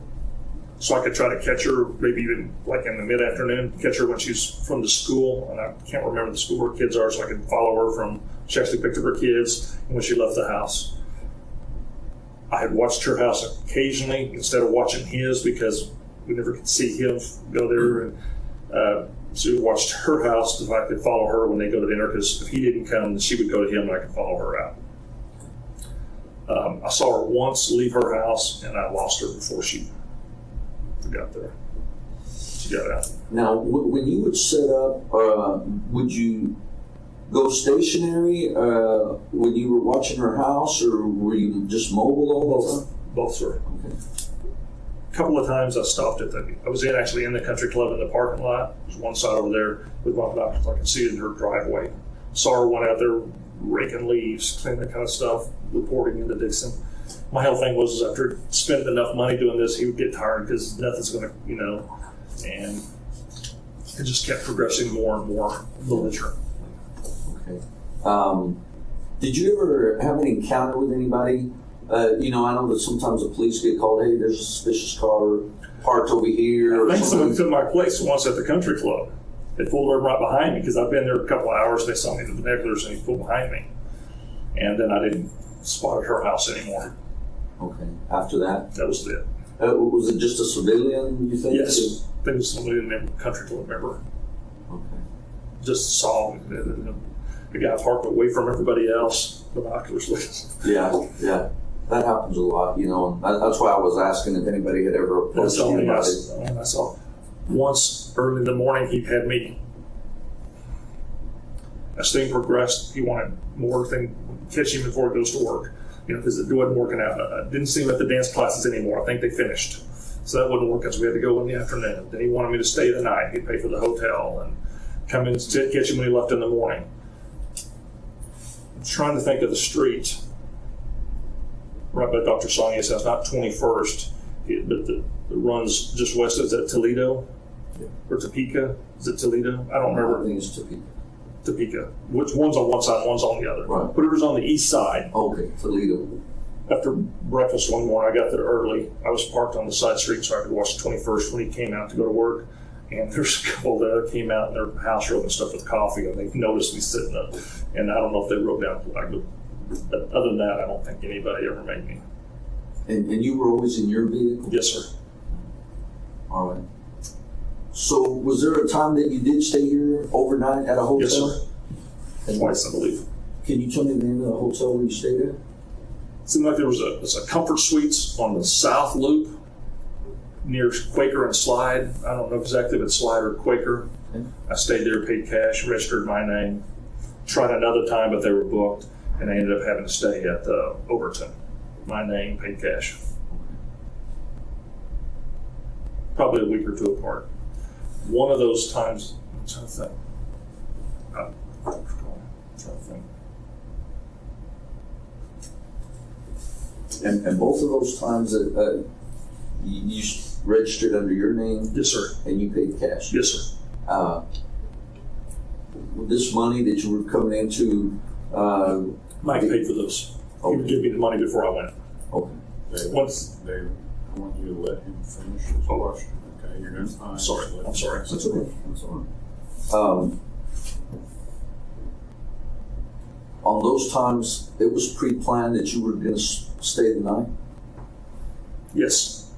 so I could try to catch her, maybe even like in the mid-afternoon, catch her when she's from the school. And I can't remember the school where kids are, so I could follow her from, she actually picked up her kids when she left the house. I had watched her house occasionally instead of watching his because we never could see him go there. And so we watched her house if I could follow her when they go to dinner, because if he didn't come, then she would go to him and I could follow her out. I saw her once leave her house and I lost her before she got there. She got out. Now, when you would set up, would you go stationary when you were watching her house, or were you just mobile all the time? Both, sir. Okay. A couple of times I stopped I was actually in the country club in the parking lot. There's one side over there with my binoculars. I could see it in her driveway. Saw her went out there raking leaves, cleaning that kind of stuff, reporting into Dixon. My whole thing was after spending enough money doing this, he would get tired because nothing's going to, and it just kept progressing more and more belligerent. Okay. Did you ever have an encounter with anybody? I know that sometimes the police get called, hey, there's a suspicious car parked over here. I think someone took my place once at the country club. They pulled over right behind me because I've been there a couple of hours. They saw me with the binoculars and he pulled behind me. And then I didn't spot at her house anymore. Okay. After that? That was it. Was it just a civilian, you think? Yes. I think it was somebody in the country club member. Okay. Just saw the guy parked away from everybody else, binoculars. Yeah. That happens a lot, and that's why I was asking if anybody had ever approached you about it. I saw once early in the morning he had me. As things progressed, he wanted more thing, catch him before he goes to work, because it wasn't working out. I didn't see him at the dance classes anymore. I think they finished. So that wouldn't work because we had to go in the afternoon. Then he wanted me to stay the night. He'd pay for the hotel and come in and catch him when he left in the morning. I'm trying to think of the street right by Dr. Sonia's house, not 21st, but that runs just west of that Toledo or Topeka. Is it Toledo? I don't remember. I think it's Topeka. Topeka. Which one's on one side, one's on the other. Right. Whatever's on the east side. Okay, Toledo. After breakfast one morning, I got there early. I was parked on the side street so I could watch the 21st when he came out to go to work. And there's a couple that came out in their house room and stuff with coffee, and they noticed me sitting up. And I don't know if they wrote down like, but other than that, I don't think anybody ever made me. And you were always in your vehicle? Yes, sir. All right. So was there a time that you did stay here overnight at a hotel? Yes, sir. And twice, I believe. Can you tell me the name of the hotel where you stayed at? It seemed like there was a Comfort Suites on the South Loop near Quaker and Slide. I don't know exactly if it's Slide or Quaker. Okay. I stayed there, paid cash, registered my name. Tried another time, but they were booked, and I ended up having to stay at Overton. My name, paid cash. Probably a week or two apart. One of those times, I'm trying to think. And both of those times that you registered under your name? Yes, sir. And you paid cash? Yes, sir. With this money that you were coming into? Mike paid for those. Okay. He would give me the money before I went. Okay. David, I want you to let him finish his question. Okay, you're doing fine. I'm sorry. That's okay. That's all right. On those times, it was pre-planned that you were going to stay the night? Yes.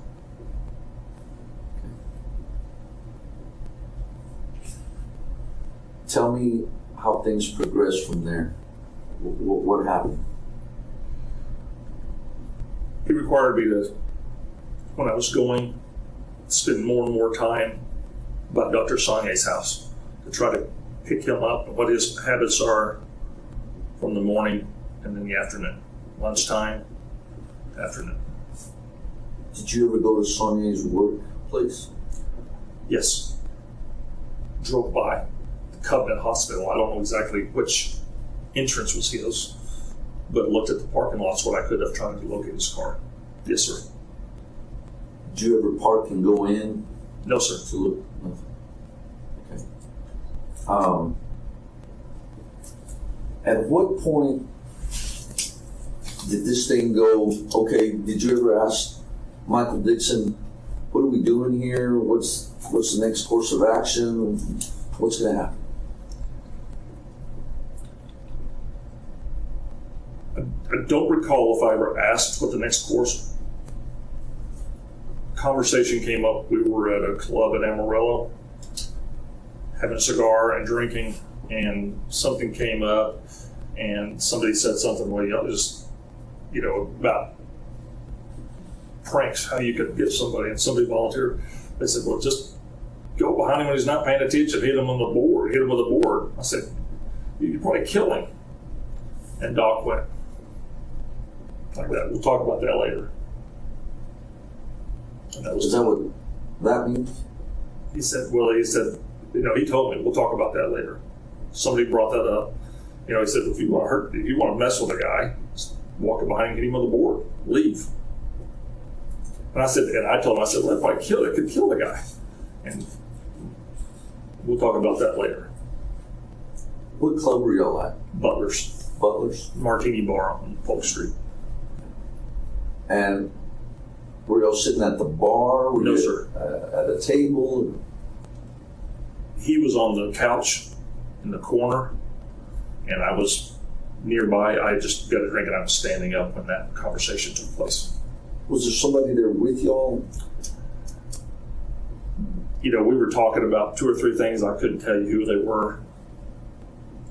Tell me how things progressed from there. What happened? He required me to, when I was going, spend more and more time by Dr. Sanye's house to try to pick him up and what his habits are from the morning and then the afternoon. Lunchtime, afternoon. Did you ever go to Sonia's workplace? Yes. Drove by the Covenant Hospital. I don't know exactly which entrance was his, but looked at the parking lots what I could have tried to locate his car. Yes, sir. Did you ever park and go in? No, sir. To look? Okay. At what point did this thing go, okay, did you ever ask Michael Dixon, what are we doing here? What's the next course of action? What's going to happen? I don't recall if I ever asked what the next course. Conversation came up. We were at a club in Amarillo, having a cigar and drinking, and something came up, and somebody said something. Well, just about pranks, how you could get somebody, and somebody volunteered. They said, well, just go behind him when he's not paying attention, hit him on the board, hit him with a board. I said, you could probably kill him. And Doc went like that. We'll talk about that later. And that was Is that what that means? he said, he told me, we'll talk about that later. Somebody brought that up. He said, if you want to mess with a guy, just walk it behind him, get him on the board, leave. And I told him, I said, well, if I could kill the guy. And we'll talk about that later. What club were y'all at? Butler's? Martini Bar on Polk Street. And were y'all sitting at the bar? Were No, you sir. At a table? He was on the couch in the corner, and I was nearby. I just got a drink, and I was standing up when that conversation took place. Was there somebody there with y'all? We were talking about 2 or 3 things. I couldn't tell you who they were.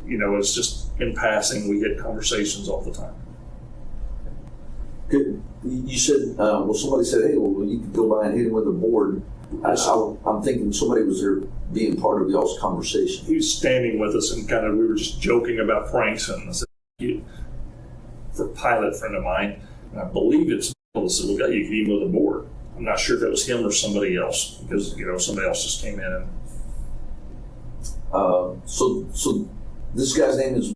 It's just in passing. We get conversations all the time. Good. You said, somebody said, hey, well, you could go by and hit him with a board. I'm thinking somebody was there being part of y'all's conversation. He was standing with us, and we were just joking about pranks. And I said, for a pilot friend of mine, and I believe it's Michael, said, well, you could hit him with a board. I'm not sure if that was him or somebody else, because somebody else just came in and. So this guy's name is,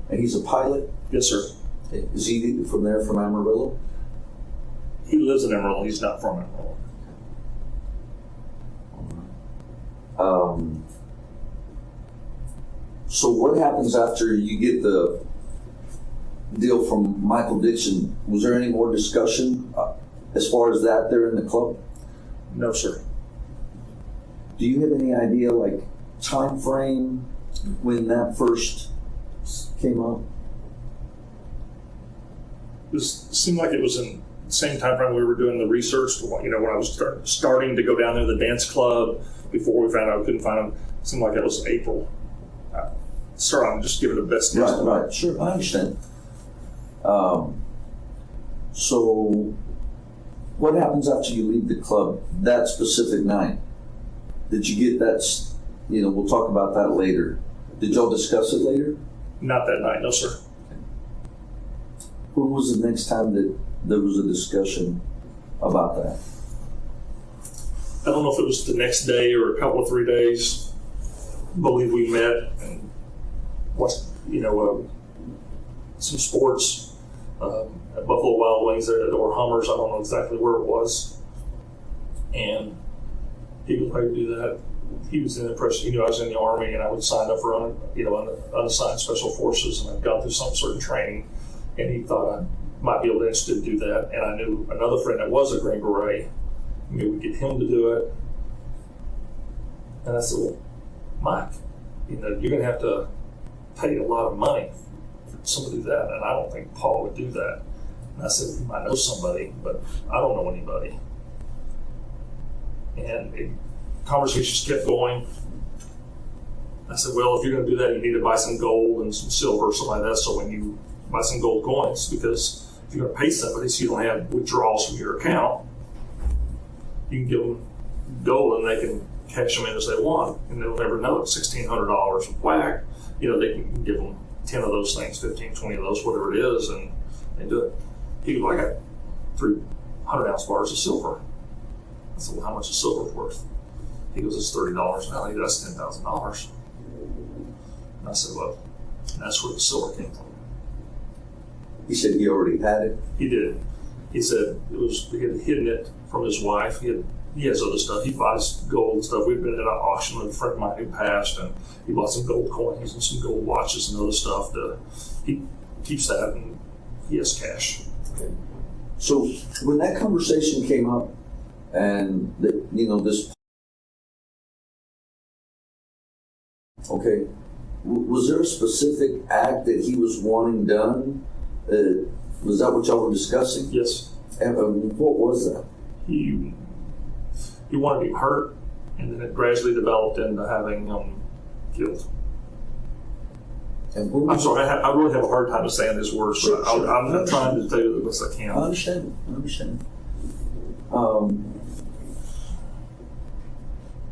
and he's a pilot? Yes, sir. Is he from Amarillo? He lives in Emerald. He's not from Emerald. So what happens after you get the deal from Michael Dixon? Was there any more discussion as far as that there in the club? No, sir. Do you have any idea, like, time frame when that first came up? It seemed like it was in the same time frame we were doing the research. You know, when I was starting to go down there to the dance club before we found out we couldn't find them. It seemed like it was April. Sir, I'm just giving the best guess. Right, sure, I understand. So, what happens after you leave the club that specific night? Did you get that? You know, we'll talk about that later. Did y'all discuss it later? Not that night, no, sir. When was the next time that there was a discussion about that? I don't know if it was the next day or a couple of 3 days. I believe we met and watched, some sports at Buffalo Wild Wings or Hummers. I don't know exactly where it was. And he would probably do that. He was in the press. He knew I was in the Army, and I would sign up for unassigned special forces, and I'd gone through some certain training. And he thought I might be able to interested to do that. And I knew another friend that was a Green Beret. Maybe we get him to do it. And I said, well, Mike, you're going to have to pay a lot of money for someone to do that. And I don't think Paul would do that. And I said, you might know somebody, but I don't know anybody. And conversations kept going. I said, well, if you're going to do that, you need to buy some gold and some silver or something like that. So when you buy some gold coins, because if you're going to pay somebody so you don't have withdrawals from your account, you can give them gold and they can cash them in as they want, and they'll never know it's $1,600 whack. They can give them 10 of those things, 15, 20 of those, whatever it is, and they do it. He goes, I got 300 ounce bars of silver. I said, well, how much is silver worth? He goes, it's $30 now. That's $10,000. And I said, well, that's where the silver came from. He said he already had it? He did. He said he had hidden it from his wife. He has other stuff. He buys gold and stuff. We've been at an auction with a friend of mine who passed, and he bought some gold coins and some gold watches and other stuff. He keeps that, and he has cash. Okay. So when that conversation came up, and this, okay, was there a specific act that he was wanting done? Was that what y'all were discussing? Yes. And what was that? He wanted him hurt, and then it gradually developed into having him killed. And I'm sorry, I really have a hard time saying his words, sure, but sure. I'm not trying to tell you the best I can. I understand.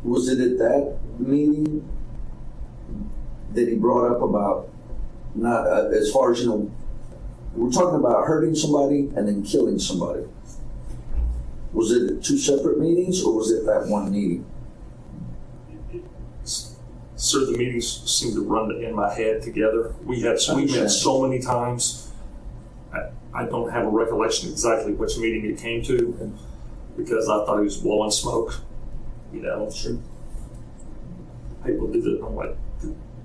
Was it at that meeting that he brought up about not, as far as, we're talking about hurting somebody and then killing somebody. Was it at two separate meetings, or was it that one meeting? Sir, the meetings seem to run in my head together. We met so many times. I don't have a recollection exactly which meeting it came to, because I thought he was blowing smoke. Sure. People do that. I'm like,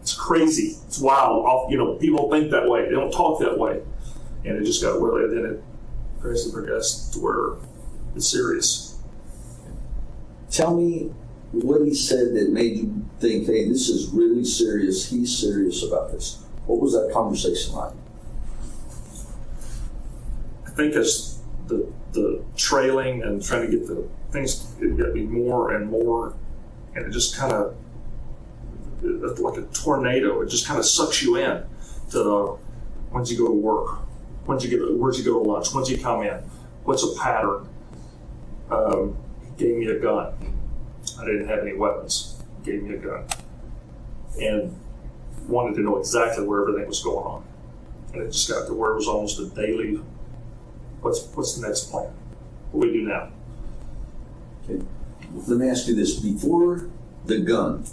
it's crazy. It's wild. People don't think that way. They don't talk that way. And it just got really, then it gradually progressed to where it's serious. Tell me what he said that made you think, hey, this is really serious. He's serious about this. What was that conversation like? I think as the trailing and trying to get the things, it got to be more and more, and it just kind of, like a tornado, it just kind of sucks you in to when's you go to work, where'd you go to lunch, when's you come in, what's a pattern. He gave me a gun. I didn't have any weapons. He gave me a gun and wanted to know exactly where everything was going on. And it just got to where it was almost a daily, what's the next plan? What do we do now? Okay. Let me ask you this. Before the gun,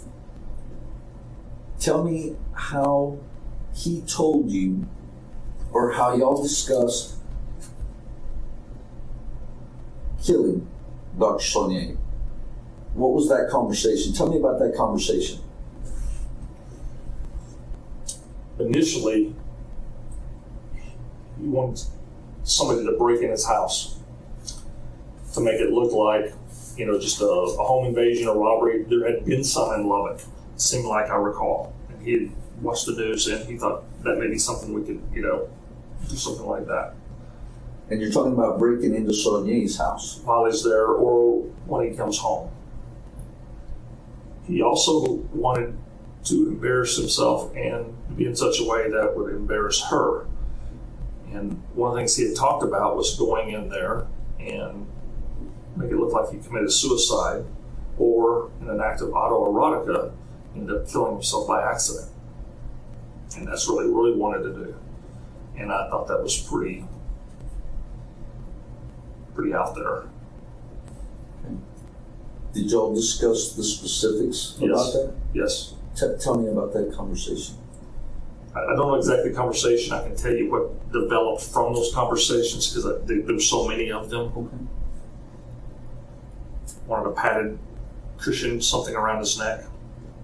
tell me how he told you, or how y'all discussed killing Dr. Saunier. What was that conversation? Tell me about that conversation. Initially, he wanted somebody to break in his house to make it look like, just a home invasion or robbery. There had been some in Lubbock, it seemed like I recall. And he had watched the news and he thought that may be something we could, do something like that. And you're talking about breaking into Saunier's house. While he's there or when he comes home. He also wanted to embarrass himself and be in such a way that would embarrass her. And one of the things he had talked about was going in there and make it look like he committed suicide, or in an act of autoerotica, end up killing himself by accident. And that's what he really wanted to do. And I thought that was pretty out there. Did y'all discuss the specifics about that? Yes. Tell me about that conversation. I don't know exactly the conversation. I can tell you what developed from those conversations because there's so many of them. Okay. Wanted a padded cushion, something around his neck,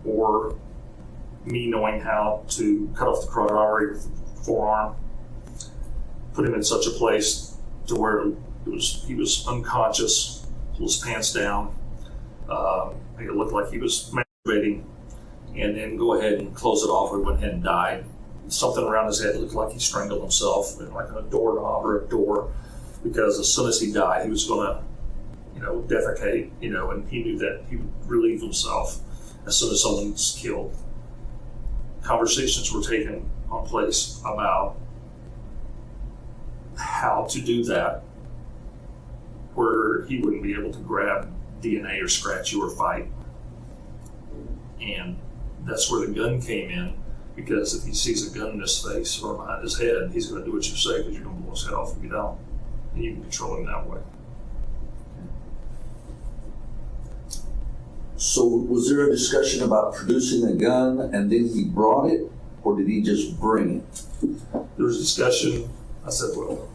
or me knowing how to cut off the carotid artery with the forearm, put him in such a place to where he was unconscious, pull his pants down, make it look like he was masturbating, and then go ahead and close it off. We went ahead and died. Something around his head looked like he strangled himself, like on a doorknob or a door, because as soon as he died, he was going to, defecate, and he knew that he would relieve himself as soon as someone was killed. Conversations were taken on place about how to do that where he wouldn't be able to grab DNA or scratch you or fight. And that's where the gun came in, because if he sees a gun in his face or behind his head, he's going to do what you say because you're going to blow his head off if you don't. And you can control him that way. So was there a discussion about producing a gun and then he brought it, or did he just bring it? There was discussion. I said, well,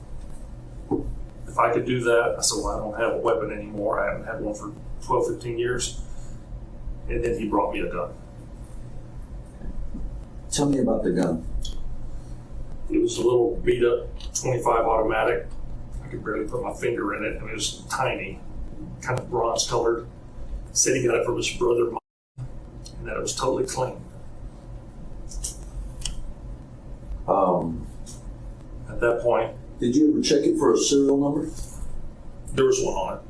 if I could do that, I said, well, I don't have a weapon anymore. I haven't had one for 12, 15 years. And then he brought me a gun. Tell me about the gun. It was a little beat up 25 automatic. I could barely put my finger in it. I mean, it was tiny, kind of bronze colored. Said he got it from his brother, and that it was totally clean. At that point, did you ever check it for a serial number? there was one on it.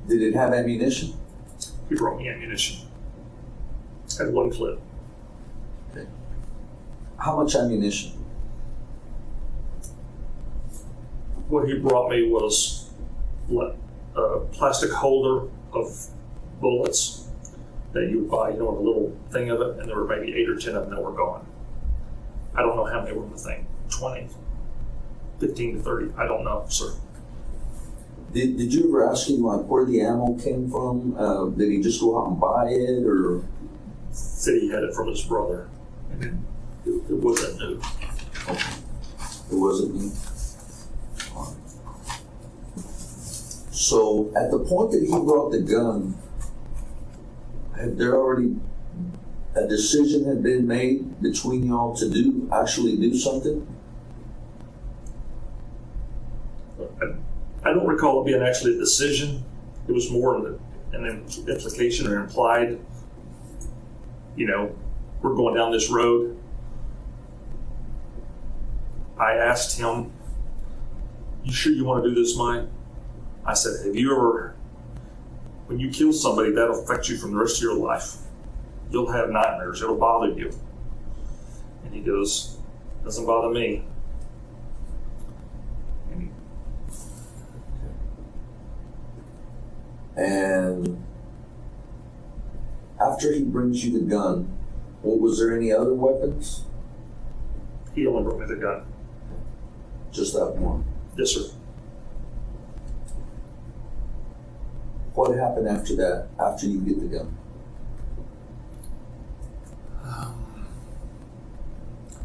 Did it have ammunition? He brought me ammunition. Had one clip. Okay. How much ammunition? What he brought me was a plastic holder of bullets that you would buy, a little thing of it, and there were maybe 8 or 10 of them that were gone. I don't know how many were in the thing, 20, 15 to 30, I don't know, sir. Did you ever ask him where the ammo came from? Did he just go out and buy it, or? Said he had it from his brother, and it wasn't new. Okay. It wasn't new. So at the point that he brought the gun, had there already a decision had been made between y'all to actually do something? I don't recall it being actually a decision. It was more an implication or implied, we're going down this road. I asked him, you sure you want to do this, Mike? I said, have you ever, when you kill somebody, that'll affect you from the rest of your life. You'll have nightmares, it'll bother you. And he goes, doesn't bother me. And after he brings you the gun, was there any other weapons? He only brought me the gun. Just that one? Yes, sir. What happened after that, after you get the gun?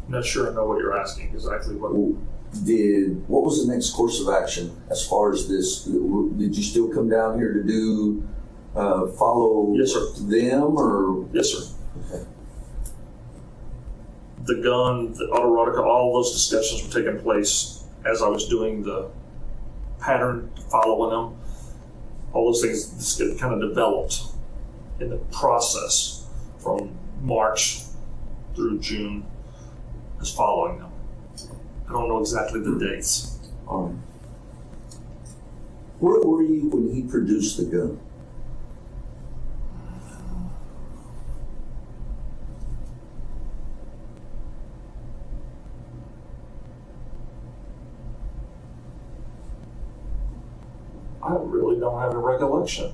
I'm not sure I know what you're asking exactly. What Was the next course of action as far as this? Did you still come down here to do follow Yes, sir. them or? Yes, sir. Okay. The gun, the autoerotica, all those discussions were taking place as I was doing the pattern, following them. All those things just get kind of developed in the process from March through June, as following them. I don't know exactly the dates. All right. Where were you when he produced the gun? I really don't have a recollection.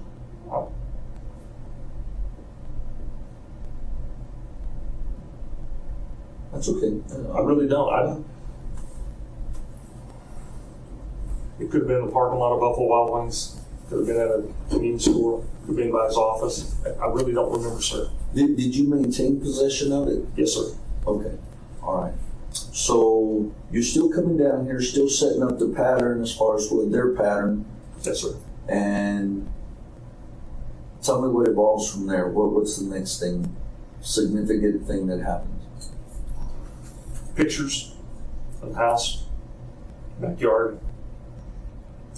That's okay. I really don't. It could have been in the parking lot of Buffalo Wild Wings. Could have been at a convenience store. Could have been by his office. I really don't remember, sir. Did you maintain possession of it? Yes, sir. Okay. All right. So you're still coming down here, still setting up the pattern as far as with their pattern. Yes, sir. And tell me what evolves from there. What's the next thing, significant thing that happens? Pictures of the house, backyard,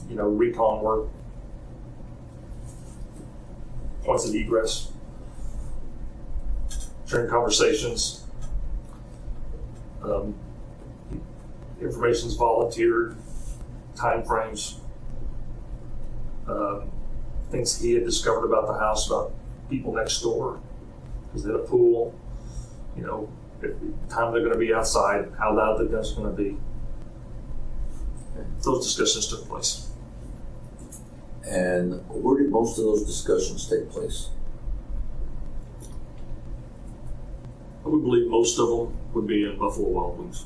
recon work, points of egress, sharing conversations, information's volunteered, time frames, things he had discovered about the house, about people next door, because they had a pool, the time they're going to be outside, how loud the gun's going to be. Those discussions took place. And where did most of those discussions take place? I would believe most of them would be in Buffalo Wild Wings.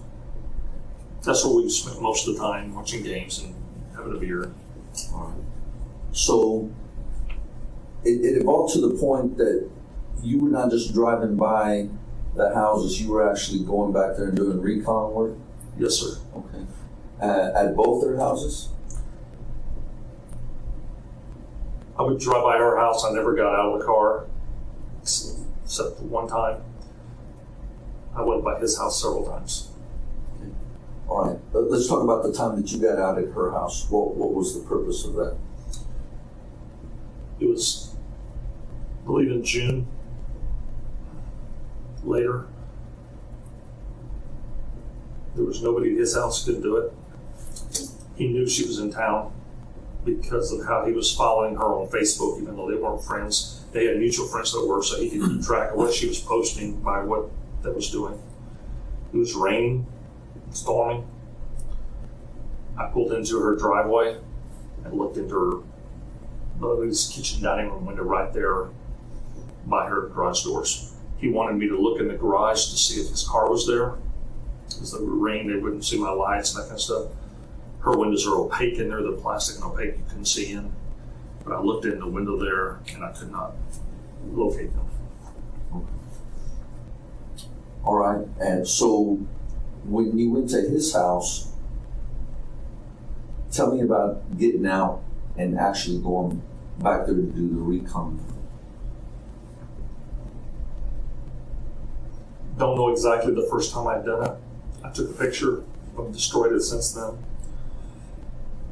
That's where we spent most of the time, watching games and having a beer. All right. So it evolved to the point that you were not just driving by the houses, you were actually going back there and doing recon work? Yes, sir. Okay. At both their houses? I would drive by her house. I never got out of the car, except for one time. I went by his house several times. Okay. All right. Let's talk about the time that you got out at her house. What was the purpose of that? It was, I believe, in June. Later, there was nobody at his house who could do it. He knew she was in town because of how he was following her on Facebook, even though they weren't friends. They had mutual friends that were, so he could keep track of what she was posting by what that was doing. It was raining, storming. I pulled into her driveway and looked into her kitchen dining room window right there by her garage doors. He wanted me to look in the garage to see if his car was there. Because it would rain, they wouldn't see my lights and that kind of stuff. Her windows are opaque in there, they're plastic and opaque, you couldn't see in. But I looked in the window there and I could not locate them. All right. And so when you went to his house, tell me about getting out and actually going back there to do the recon. Don't know exactly the first time I'd done it. I took a picture, I've destroyed it since then.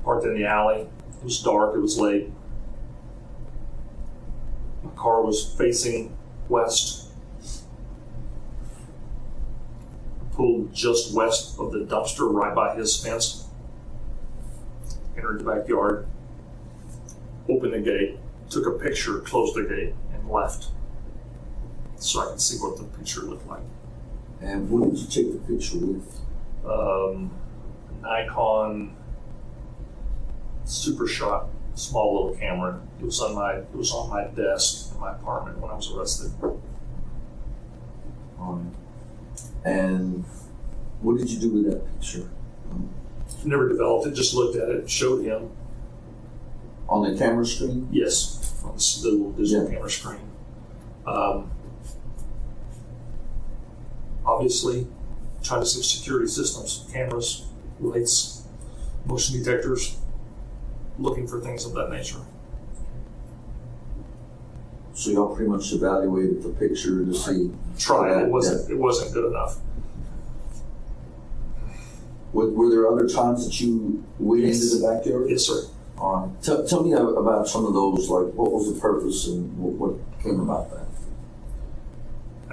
Parked in the alley, it was dark, it was late. My car was facing west. I pulled just west of the dumpster right by his fence. Entered the backyard, opened the gate, took a picture, closed the gate, and left. So I could see what the picture looked like. And what did you take the picture with? An Nikon Super Shot, small little camera. It was on my desk in my apartment when I was arrested. All right. And what did you do with that picture? Never developed it, just looked at it, showed him. On the camera screen? Yes, on the little digital camera screen. Obviously, trying to see security systems, cameras, lights, motion detectors, looking for things of that nature. So y'all pretty much evaluated the picture to see. Tried. It wasn't good enough. Were there other times that you went into the backyard? Yes, sir. All right. Tell me about some of those, like what was the purpose and what came about that?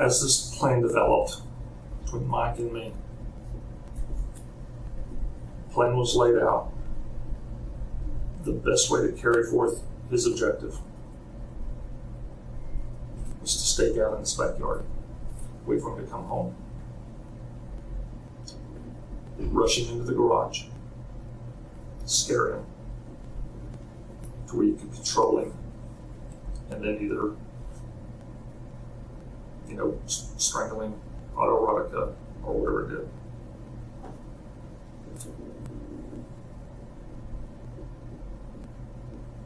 As this plan developed between Mike and me, plan was laid out. The best way to carry forth his objective was to stake out in this backyard, wait for him to come home. Rushing into the garage, scare him to where you could control him, and then either, strangling, autoerotica, or whatever it did.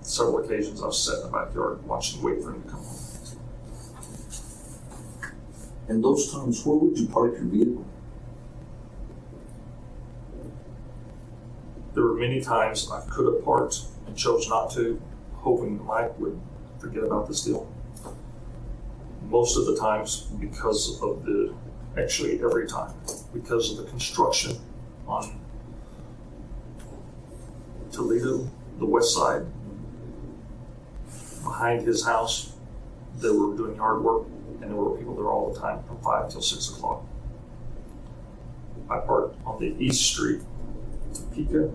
Several occasions I've sat in the backyard watching, wait for him to come home. And those times, where would you park your vehicle? There were many times I could have parked and chose not to, hoping that Mike would forget about this deal. Most of the times, every time, because of the construction on Toledo, the west side, behind his house, they were doing yard work, and there were people there all the time from 5 till 6 o'clock. I parked on the East Street, Topeka,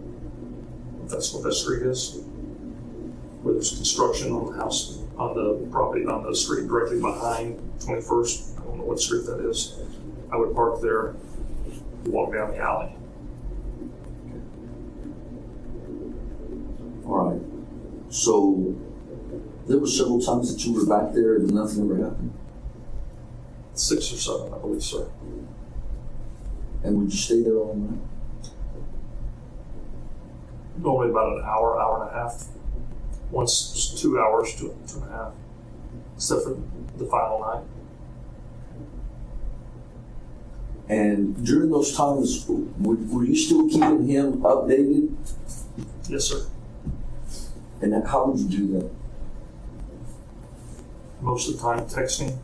if that's what that street is, where there's construction on the house, on the property, on the street directly behind 21st. I don't know what street that is. I would park there, walk down the alley. All right. So there were several times that you were back there and nothing ever happened? 6 or 7, I believe, sir. And would you stay there all night? Normally about an hour, hour and a half. Once 2 hours to 2.5, except for the final night. And during those times, were you still keeping him updated? Yes, sir. And how would you do that? Most of the time texting,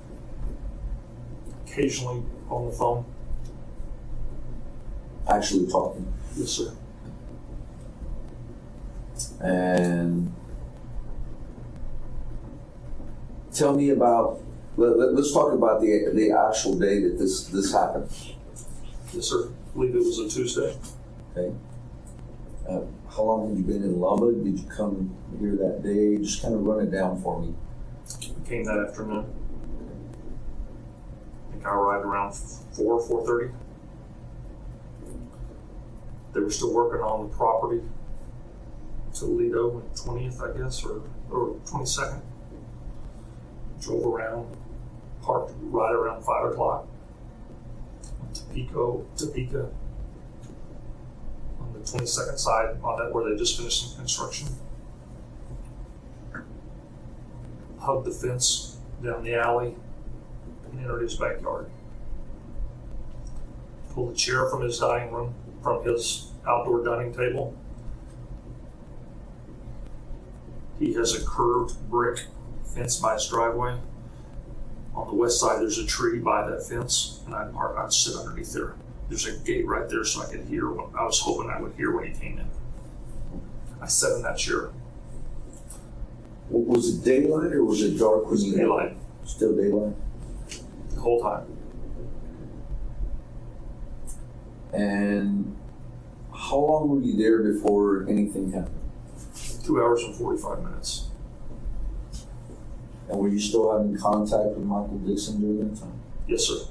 occasionally on the phone. Actually talking? Yes, sir. And tell me about, let's talk about the actual day that this happened. Yes, sir. I believe it was a Tuesday. Okay. How long had you been in Lubbock? Did you come here that day? Just kind of run it down for me. I came that afternoon. I think I arrived around 4:30. They were still working on the property. Toledo and 20th, I guess, or 22nd. Drove around, parked right around 5 o'clock. Topeka, on the 22nd side, on that where they just finished some construction. Hugged the fence down the alley and entered his backyard. Pulled a chair from his dining room, from his outdoor dining table. He has a curved brick fence by his driveway. On the west side, there's a tree by that fence, and I'd sit underneath there. There's a gate right there so I could hear I was hoping I would hear when he came in. I sat in that chair. Was it daylight or was it dark when you Daylight. Still daylight? The whole time. And how long were you there before anything happened? 2 hours and 45 minutes. And were you still having contact with Michael Dixon during that time? Yes, sir.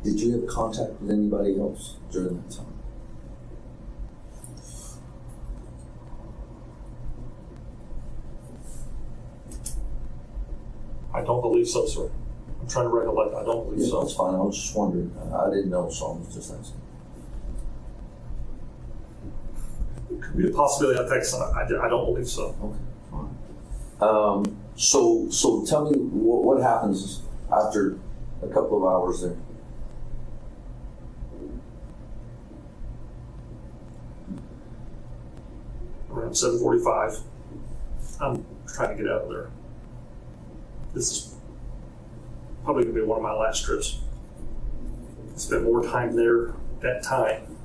Did you have contact with anybody else during that time? I don't believe so, sir. I'm trying to recollect. I don't believe Yeah, so. that's fine. I was just wondering. I didn't know, so I was just asking. It could be a possibility I text. I don't believe so. Okay, fine. So tell me what happens after a couple of hours there. around 7:45. I'm trying to get out of there. This is probably going to be one of my last trips. I spent more time there that time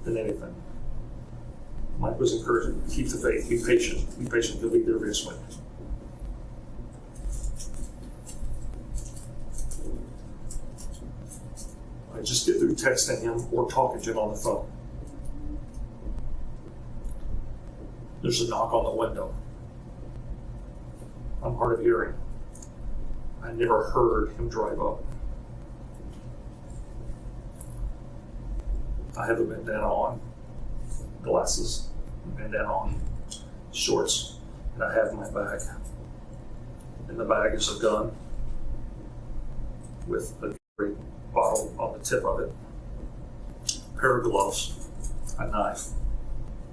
than anything. Mike was encouraging, keep the faith, be patient, he'll be there eventually. I just get through texting him or talking to him on the phone. There's a knock on the window. I'm hard of hearing. I never heard him drive up. I have a bandana on, glasses, bandana on, shorts, and I have my bag. In the bag is a gun with a great bottle on the tip of it, a pair of gloves, a knife,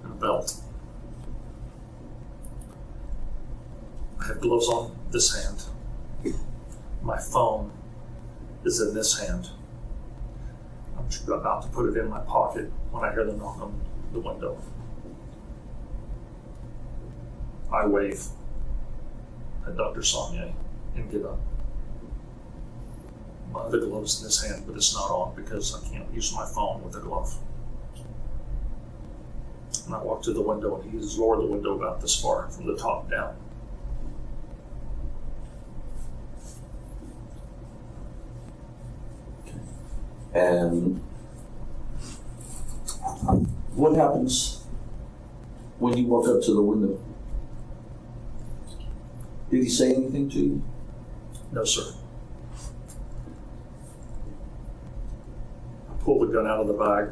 and a belt. I have gloves on this hand. My phone is in this hand. I'm about to put it in my pocket when I hear the knock on the window. I wave at Dr. Saunier and get up. My other glove's in this hand, but it's not on because I can't use my phone with the glove. And I walk to the window, and he's lowered the window about this far from the top down. And what happens when you walk up to the window? Did he say anything to you? No, sir. I pulled the gun out of the bag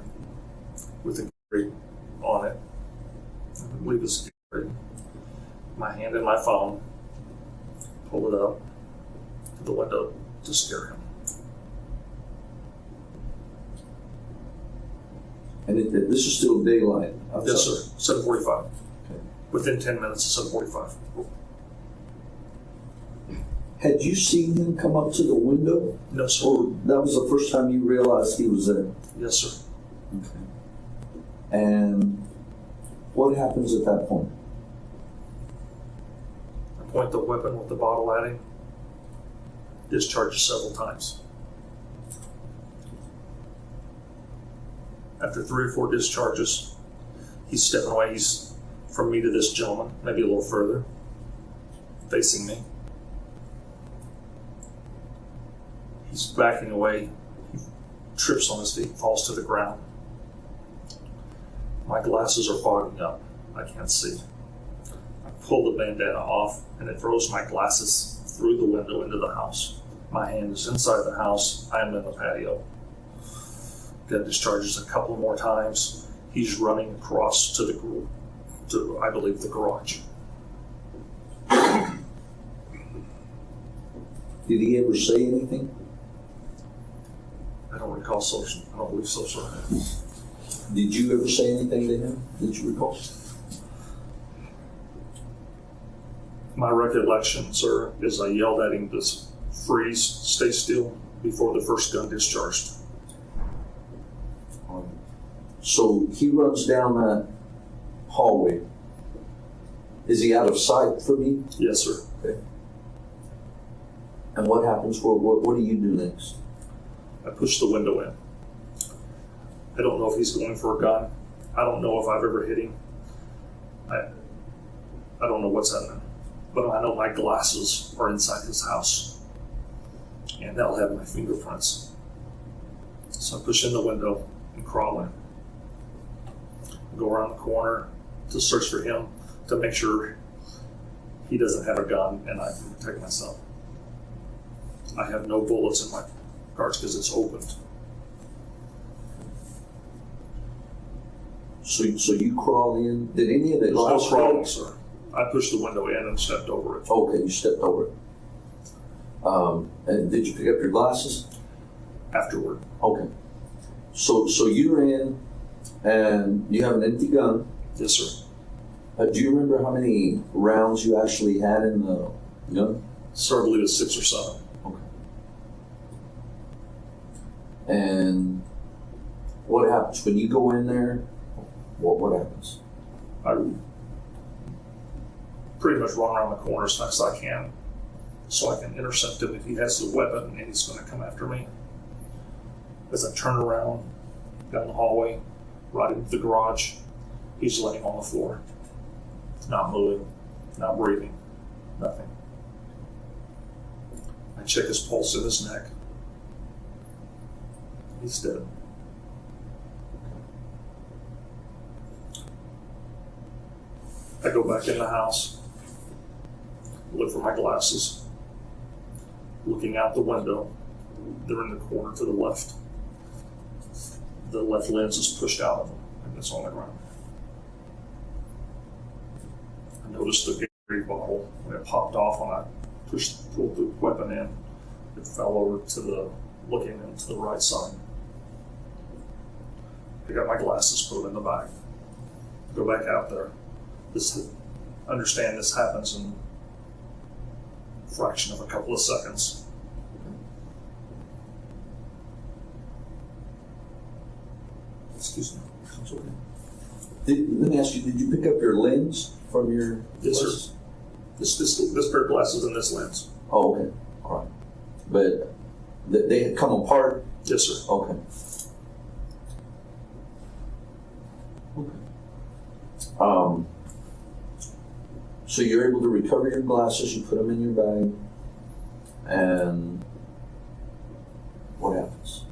with the grate on it. I believe it's a grate. My hand in my phone. Pulled it up to the window to scare him. And this is still daylight outside? Yes, sir. 7:45. Okay. Within 10 minutes of 7:45. Had you seen him come up to the window? No, sir. Or that was the first time you realized he was there? Yes, sir. Okay. And what happens at that point? I point the weapon with the bottle at him. Discharges several times. After 3 or 4 discharges, he's stepping away. He's from me to this gentleman, maybe a little further, facing me. He's backing away. He trips on his feet, falls to the ground. My glasses are fogging up. I can't see. I pull the bandana off, and it throws my glasses through the window into the house. My hand is inside the house. I am in the patio. Gun discharges a couple more times. He's running across to I believe, the garage. Did he ever say anything? I don't recall social. I don't believe so, sir. Did you ever say anything to him? Did you recall? My recollection, sir, is I yelled at him to freeze, stay still, before the first gun discharged. So he runs down that hallway. Is he out of sight from you? Yes, sir. Okay. And what happens? What do you do next? I push the window in. I don't know if he's going for a gun. I don't know if I've ever hit him. I don't know what's happening. But I know my glasses are inside his house. And they'll have my fingerprints. So I push in the window and crawl in. Go around the corner to search for him to make sure he doesn't have a gun and I can protect myself. I have no bullets in my cards because it's opened. So you crawl in. Did any of the There's glass no crawling, break? sir. I pushed the window in and stepped over it. Okay, you stepped over it. And did you pick up your glasses? Afterward. Okay. So you're in, and you have an empty gun. Yes, sir. Do you remember how many rounds you actually had in the gun? Sir, I believe it's 6 or 7. Okay. And what happens when you go in there? What happens? I pretty much run around the corner as fast as I can so I can intercept him if he has the weapon and he's going to come after me. As I turn around down the hallway, right into the garage, he's laying on the floor, not moving, not breathing, nothing. I check his pulse in his neck. He's dead. I go back in the house, look for my glasses, looking out the window. They're in the corner to the left. The left lens is pushed out of them, and it's on the ground. I noticed the Gary bottle when it popped off when I pulled the weapon in. It fell over to the, looking into the right side. I got my glasses, put them in the bag. Go back out there. Understand this happens in a fraction of a couple of seconds. Excuse me. It's okay. Let me ask you, did you pick up your lens from your Yes, glasses? sir. This pair of glasses and this lens. Oh, okay. All right. But they had come apart? Yes, sir. Okay. Okay. So you're able to recover your glasses, you put them in your bag, and what happens?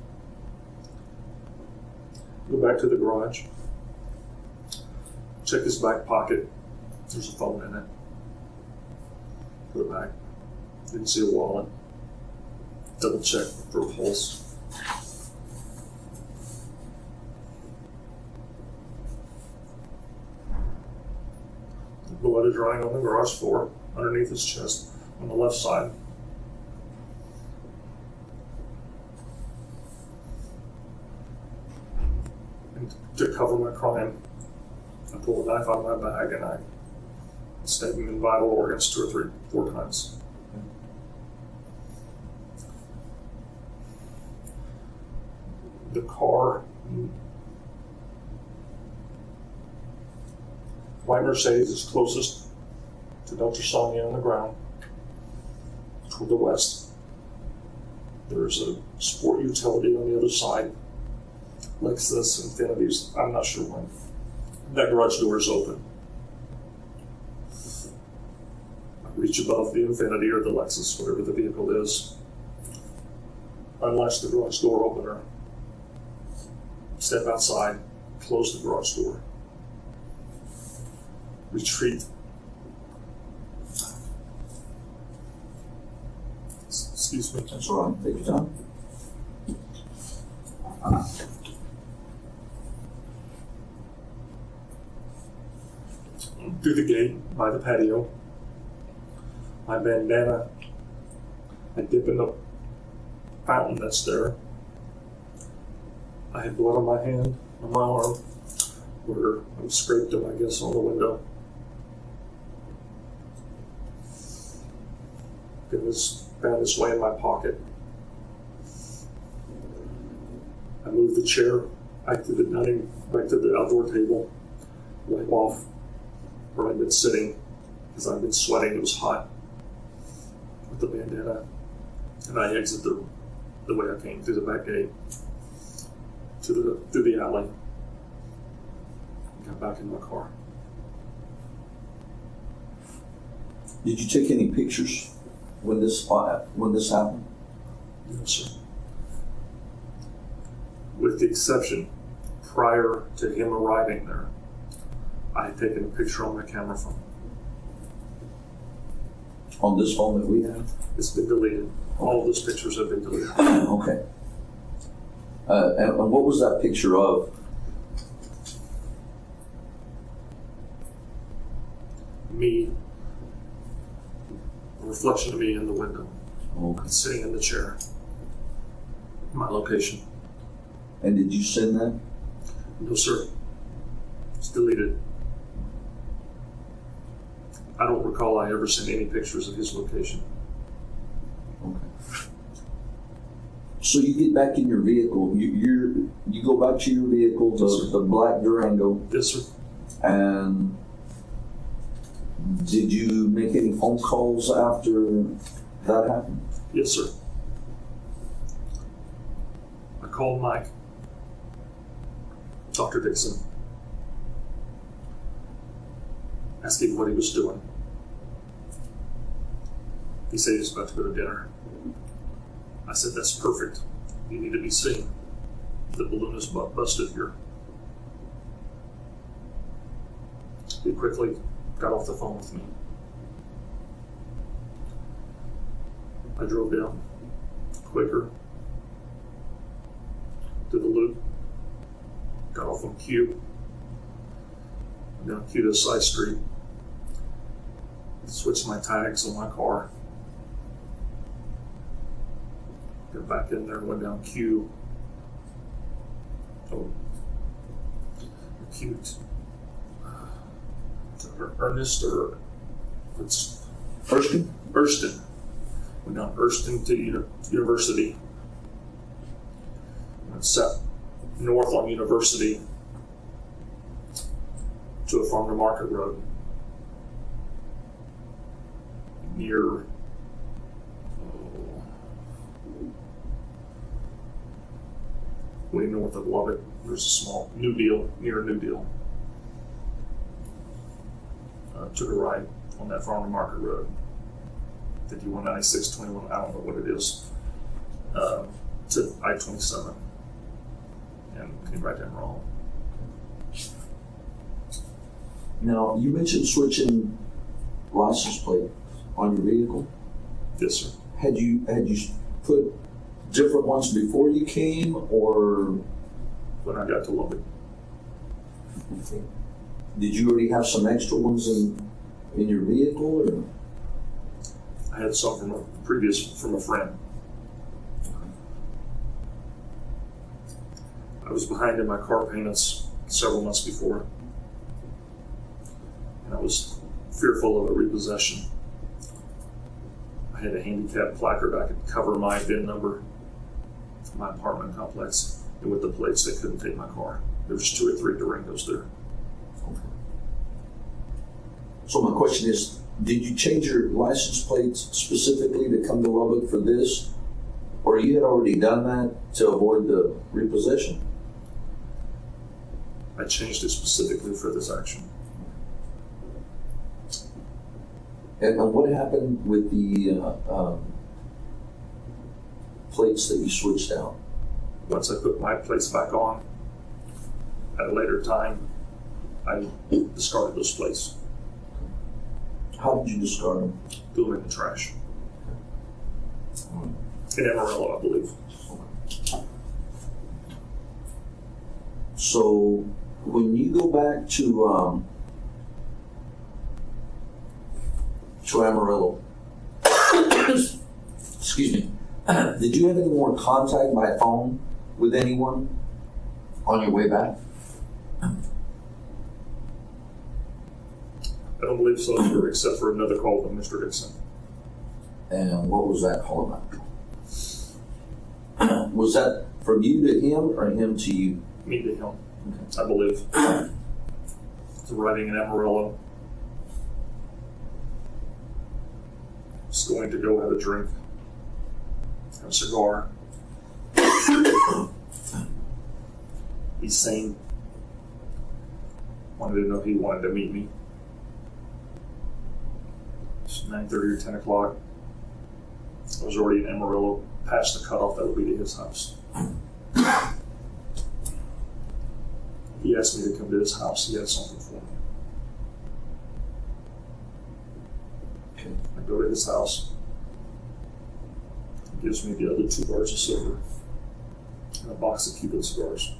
Go back to the garage. Check his back pocket. There's a phone in it. Put it back. Didn't see a wallet. Double check for a pulse. The blood is running on the garage floor underneath his chest on the left side. And to cover my crime, I pulled a knife out of my bag and I stabbed him in vital organs 2 or 4 times. The car, white Mercedes, is closest to Dr. Sonia on the ground, toward the west. There's a sport utility on the other side, Lexus, Infinities, I'm not sure when. That garage door is open. I reach above the Infinity or the Lexus, whatever the vehicle is, unlatch the garage door opener, step outside, close the garage door, retreat. Excuse me. That's all right. Take your time. Through the gate by the patio. My bandana, I dip in the fountain that's there. I had blood on my hand, on my arm, where I scraped them, I guess, on the window. Found this way in my pocket. I moved the chair back to the outdoor table, wipe off where I'd been sitting because I'd been sweating, it was hot, with the bandana, and I exit the way I came, through the back gate, through the alley, got back in my car. Did you take any pictures when this happened? No, sir. With the exception, prior to him arriving there, I had taken a picture on my camera phone. On this phone that we have? It's been deleted. All of those pictures have been deleted. Okay. And what was that picture of? Me, a reflection of me in the window, Okay. sitting in the chair. My location. And did you send that? No, sir. It's deleted. I don't recall I ever sent any pictures of his location. Okay. So you get back in your vehicle. You go back to your vehicle, Yes, sir. the black Durango, Yes, sir. and Did you make any phone calls after that happened? Yes, sir. I called Mike, Dr. Dixon, asked him what he was doing. He said he was about to go to dinner. I said, that's perfect. You need to be seen. The balloon is busted here. He quickly got off the phone with me. I drove down quicker to the loop, got off on Q, down Q to a side street, switched my tags on my car, got back in there, went down Q, Q to Ernest, or it's Erskine? Erston. Went down Erston to University. Went set north on University to a farm to market road near way north of Lubbock. There's a small New Deal, near New Deal. Took a ride on that farm to market road. 51, 96, 21, I don't know what it is, to I-27, and came right down wrong. Now, you mentioned switching license plate on your vehicle. Yes, sir. Had you put different ones before you came, or When I got to Lubbock. did you already have some extra ones in your vehicle, or? I had some from a friend. I was behind in my car payments several months before, and I was fearful of a repossession. I had a handicap placard I could cover my VIN number for my apartment complex, and with the plates they couldn't take my car. There was 2 or 3 Durangos there. Okay. So my question is, did you change your license plates specifically to come to Lubbock for this, or you had already done that to avoid the repossession? I changed it specifically for this action. And what happened with the plates that you switched out? Once I put my plates back on, at a later time, I discarded those plates, How did you discard them? threw them in the trash. In Amarillo, I believe. So when you go back to Amarillo, excuse me, did you have any more contact by phone with anyone on your way back? I don't believe so, sir, except for another call from Mr. Dixon. And what was that call about? Was that from you to him or him to you? Me to him, Okay. I believe. It's arriving in Amarillo. Just going to go have a drink, have a cigar, be sane. Wanted to know he wanted to meet me. It's 9:30 or 10 o'clock. I was already in Amarillo, past the cutoff that would be to his house. He asked me to come to his house. He had something for me. Okay. I go to his house. He gives me the other 2 bars of silver and a box of Cuban cigars.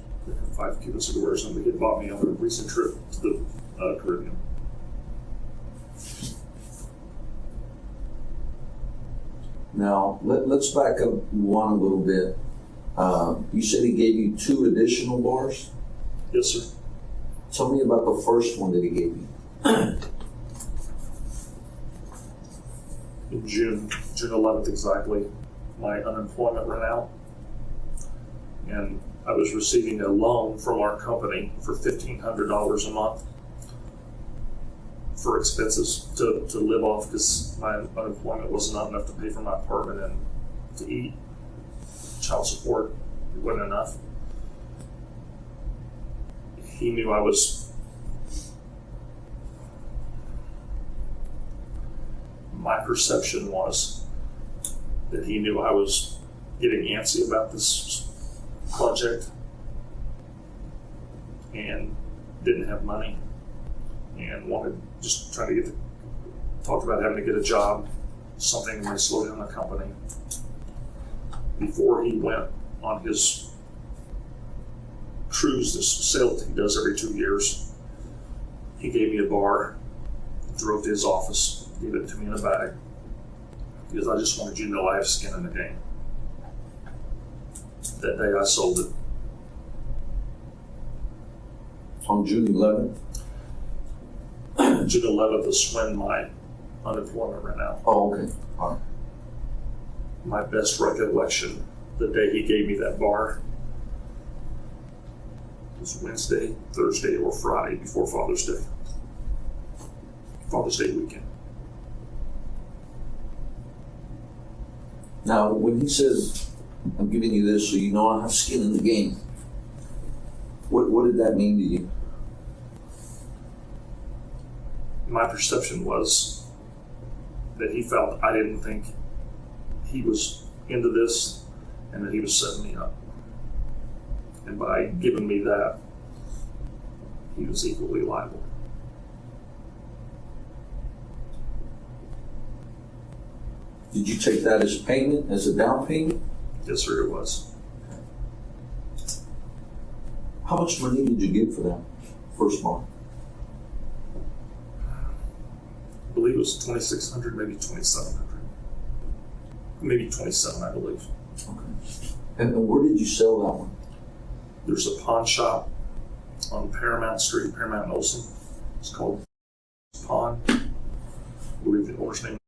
5 Cuban cigars, and he had bought me on a recent trip to the Caribbean. Now, let's back up one a little bit. You said he gave you 2 additional bars? Yes, sir. Tell me about the first one that he gave you. In June 11th exactly, my unemployment ran out, and I was receiving a loan from our company for $1,500 a month for expenses to live off because my unemployment was not enough to pay for my apartment and to eat. Child support, it wasn't enough. He knew I was, my perception was that he knew I was getting antsy about this project and didn't have money and wanted, just trying to talked about having to get a job, something that might slow down the company. Before he went on his cruise, this sail that he does every 2 years, he gave me a bar, drove to his office, gave it to me in a bag, because I just wanted you to know I have skin in the game. That day I sold it. On June 11th? June 11th is when my unemployment ran out. Oh, okay. All right. My best recollection, the day he gave me that bar, was Wednesday, Thursday, or Friday before Father's Day. Father's Day weekend. Now, when he says, I'm giving you this so you know I have skin in the game, what did that mean to you? My perception was that he felt I didn't think he was into this and that he was setting me up. And by giving me that, he was equally liable. Did you take that as a payment, as a down payment? Yes, sir, it was. How much money did you get for that first bar? I believe it was $2,600, maybe $2,700. Maybe $27, I believe. Okay. And where did you sell that one? There's a pawn shop on Paramount Street, Paramount and Olson. It's called Pawn. I believe the owner's name.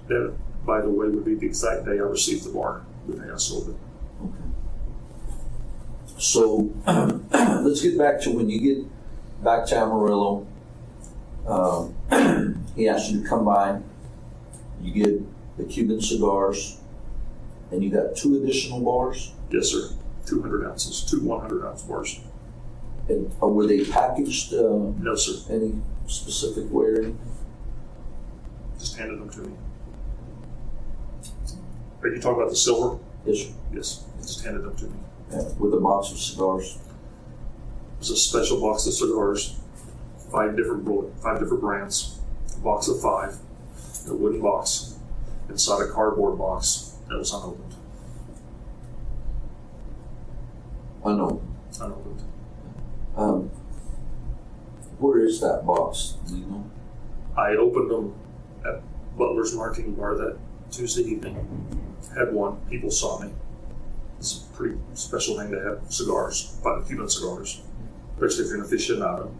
That, by the way, would be the exact day I received the bar, the day I sold it. Okay. So let's get back to when you get back to Amarillo. He asked you to come by. You get the Cuban cigars, and you got 2 additional bars. Yes, sir. 200 ounces, 2 100-ounce bars. And were they packaged? No, sir. Any specific way or anything? Just handed them to me. Are you talking about the silver? Yes, sir. Yes, just handed them to me. With a box of cigars. It was a special box of cigars, 5 different brands, a box of 5, a wooden box, inside a cardboard box that was unopened. Unopened. Where is that box? Do you know? I opened them at Butler's Martini Bar that Tuesday evening. Had one. People saw me. It's a pretty special thing to have cigars, 5 Cuban cigars, especially if you're an aficionado.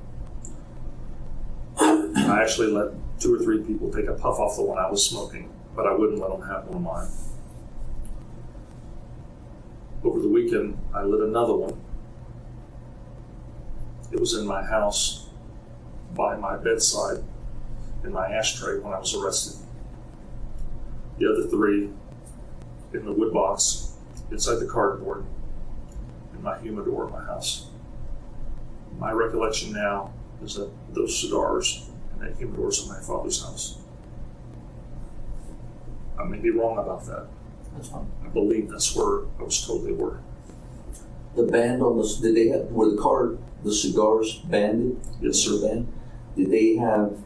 I actually let 2 or 3 people take a puff off the one I was smoking, but I wouldn't let them have one of mine. Over the weekend, I lit another one. It was in my house by my bedside in my ashtray when I was arrested. The other 3 in the wood box inside the cardboard in my humidor in my house. My recollection now is that those cigars and that humidor is in my father's house. I may be wrong about that. That's fine. I believe that's where I was told they were. The band on this, did they have, were the cigars banded? Yes, sir. Band? Did they have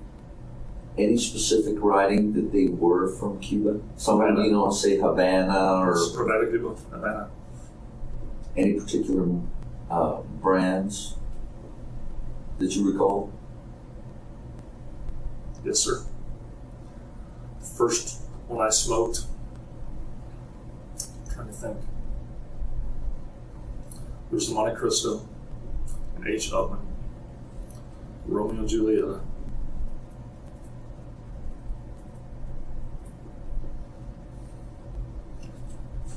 any specific writing that they were from Cuba? Some of them, you know, say Havana or Havana, Cuba, Havana. any particular brands that you recall? Yes, sir. First one I smoked, I'm trying to think. There was the Monte Cristo, an H. Upman, Romeo and Julieta.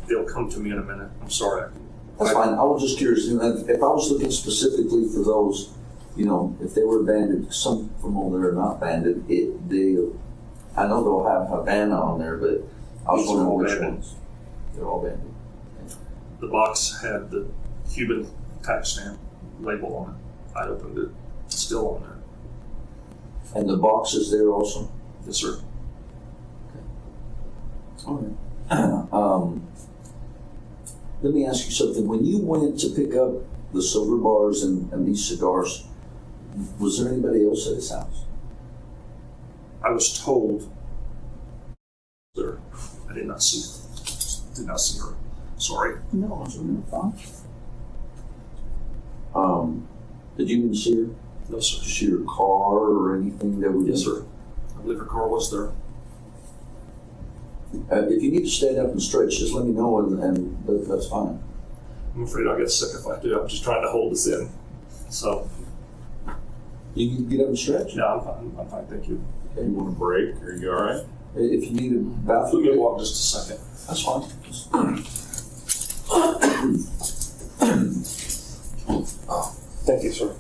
They'll come to me in a minute. I'm sorry, That's fine. I was just curious. If I was looking specifically for those, if they were banded, some from over there are not banded. I know they'll have Havana on there, but I was These are wondering all which banded. ones. They're all banded. The box had the Cuban tax stamp label on it. I opened it, it's still on there. And the box is there also? Yes, sir. All right. Let me ask you something. When you went to pick up the silver bars and these cigars, was there anybody else at his house? I was told there. I did not see her. Sorry. No, it's fine. Did you even see her? No, sir. Did you see her car or anything that would? Yes, sir. I believe her car was there. If you need to stand up and stretch, just let me know, and that's fine. I'm afraid I'll get sick if I do. I'm just trying to hold this in. So, You can get up and stretch. yeah, I'm fine. I'm fine. Thank you. Okay. You want a break? Are you all right? If you need a Let bathroom, me walk just a second. that's fine. Thank you, sir.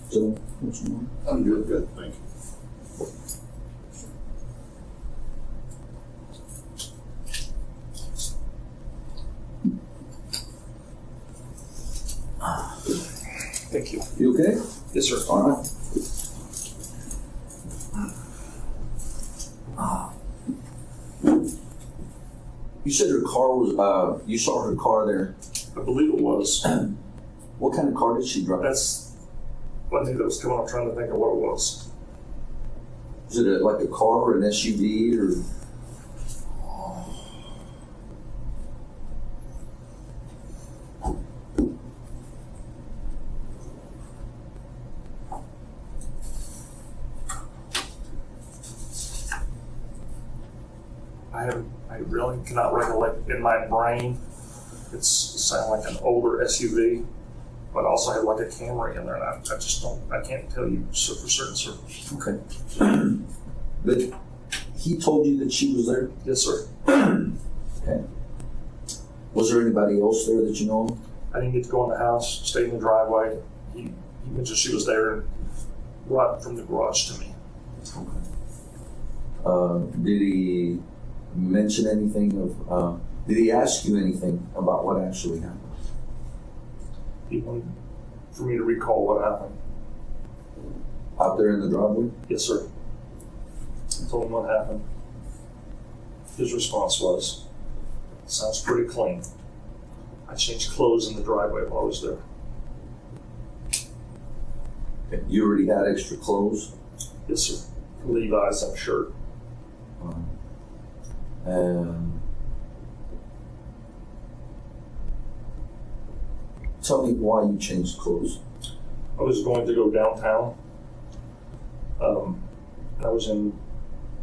So, what's more? I'm doing good, thank you. Thank you. You okay? Yes, sir. All right. You said her car was, you saw her car there. I believe it was. What kind of car did she drive? That's one thing that was coming up, trying to think of what it was. Is it like a car or an SUV or? I really cannot recollect in my brain. It's sounding like an older SUV, but also had like a Camry in there, and I just don't, I can't tell you so for certain, sir. Okay. But he told you that she was there? Yes, sir. Okay. Was there anybody else there that you know of? I didn't get to go in the house, stayed in the driveway. He mentioned she was there and brought from the garage to me. Did he mention anything of, did he ask you anything about what actually happened? He wanted for me to recall what happened. Out there in the driveway? Yes, sir. I told him what happened. His response was, "Sounds pretty clean. I changed clothes in the driveway while I was there." Okay. You already had extra clothes? Yes, sir. Levi's and a shirt. And tell me why you changed clothes. I was going to go downtown. I was in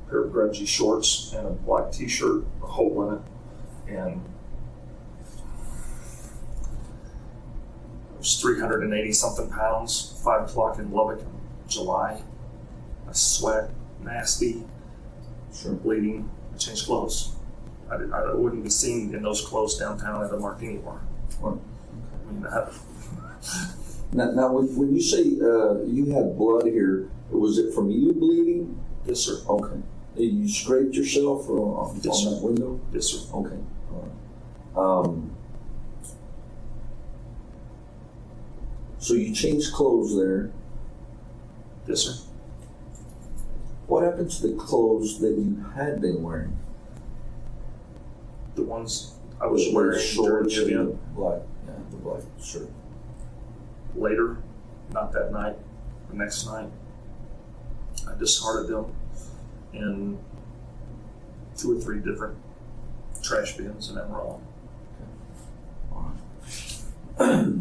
a pair of grungy shorts and a black t-shirt, a hole in it, and I was 380 something pounds, 5 o'clock in Lubbock in July. I sweat, nasty, Sure. bleeding. I changed clothes. I wouldn't be seen in those clothes downtown at a martini bar. Well, I mean, now when you say you had blood here, was it from you bleeding? yes, sir. Okay. You scraped yourself on Yes, sir. that window? Yes, sir. Okay. All right. So you changed clothes there. Yes, sir. What happened to the clothes that you had been wearing? The ones I was The wearing shorts during the and event. the black shirt. Later, not that night, the next night, I discarded them in 2 or 3 different trash bins in Emerald. All right.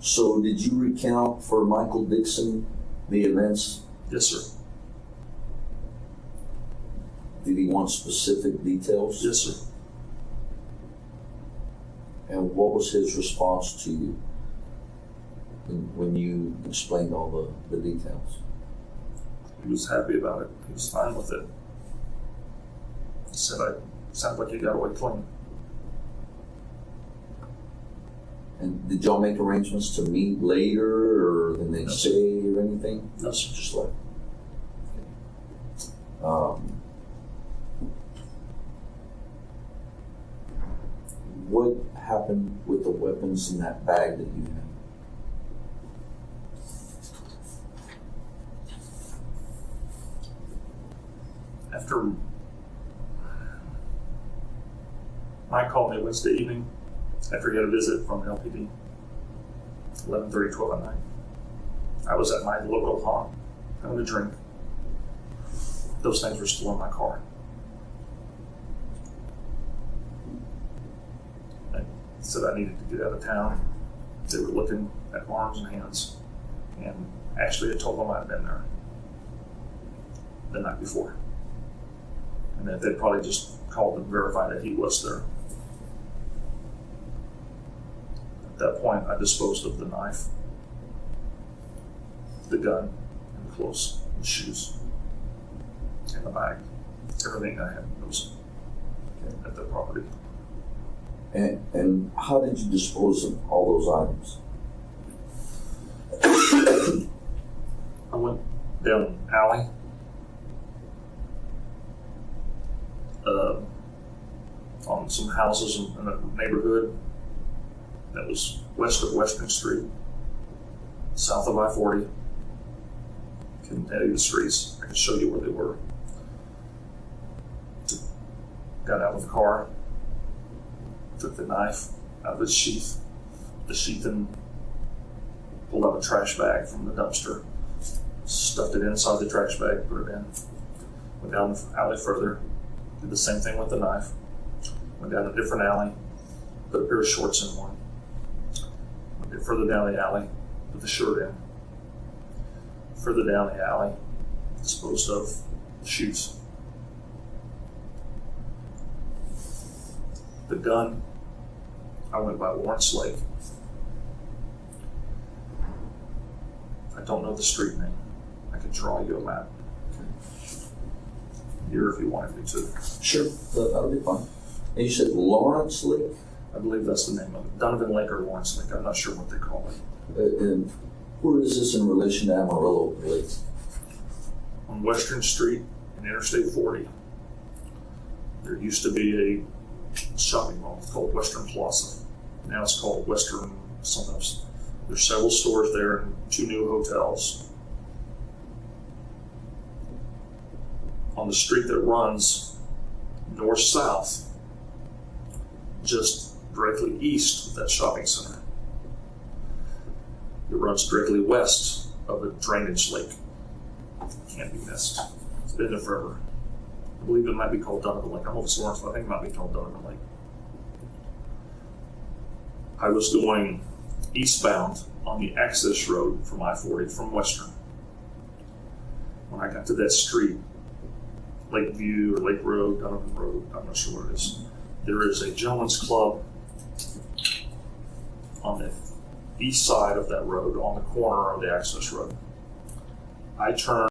So did you recount for Michael Dixon the events? Yes, sir. Did he want specific details? Yes, sir. And what was his response to you when you explained all the details? He was happy about it. He was fine with it. He said, "I sound like you got away clean." And did y'all make arrangements to meet later, or did they say or anything? No, sir. Just like. What happened with the weapons in that bag that you had? After Mike called me Wednesday evening, after he had a visit from LPD, 11:30, 12 at night. I was at my local pond having a drink. Those things were still in my car. I said I needed to get out of town. They were looking at arms and hands, and actually I told them I'd been there the night before, and that they'd probably just called and verified that he was there. At that point, I disposed of the knife, the gun, and the clothes, and the shoes, and the bag. Everything I had was at the property. And how did you dispose of all those items? I went down an alley, on some houses in a neighborhood that was west of Western Street, south of I-40. Couldn't tell you the streets. I can show you where they were. Got out of the car, took the knife out of its sheath, and pulled out a trash bag from the dumpster, stuffed it inside the trash bag, put it in. Went down the alley further, did the same thing with the knife. Went down a different alley, put a pair of shorts in one. Went a bit further down the alley, put the shirt in. Further down the alley, disposed of the shoes. The gun, I went by Lawrence Lake. I don't know the street name. I could draw you a map here if you wanted me to. Sure, that'll be fine. And you said Lawrence Lake? I believe that's the name of it. Donovan Lake or Lawrence Lake. I'm not sure what they call it. And where is this in relation to Amarillo Lake? On Western Street and Interstate 40. There used to be a shopping mall called Western Plaza. Now it's called Western something else. There's several stores there and 2 new hotels. On the street that runs north-south, just directly east of that shopping center, it runs directly west of a drainage lake. Can't be missed. It's been there forever. I believe it might be called Donovan Lake. I don't know if it's Lawrence, but I think it might be called Donovan Lake. I was going eastbound on the access road from I-40 from Western. When I got to that street, Lakeview or Lake Road, Donovan Road, I'm not sure what it is. There is a gentleman's club on the east side of that road, on the corner of the access road. I turned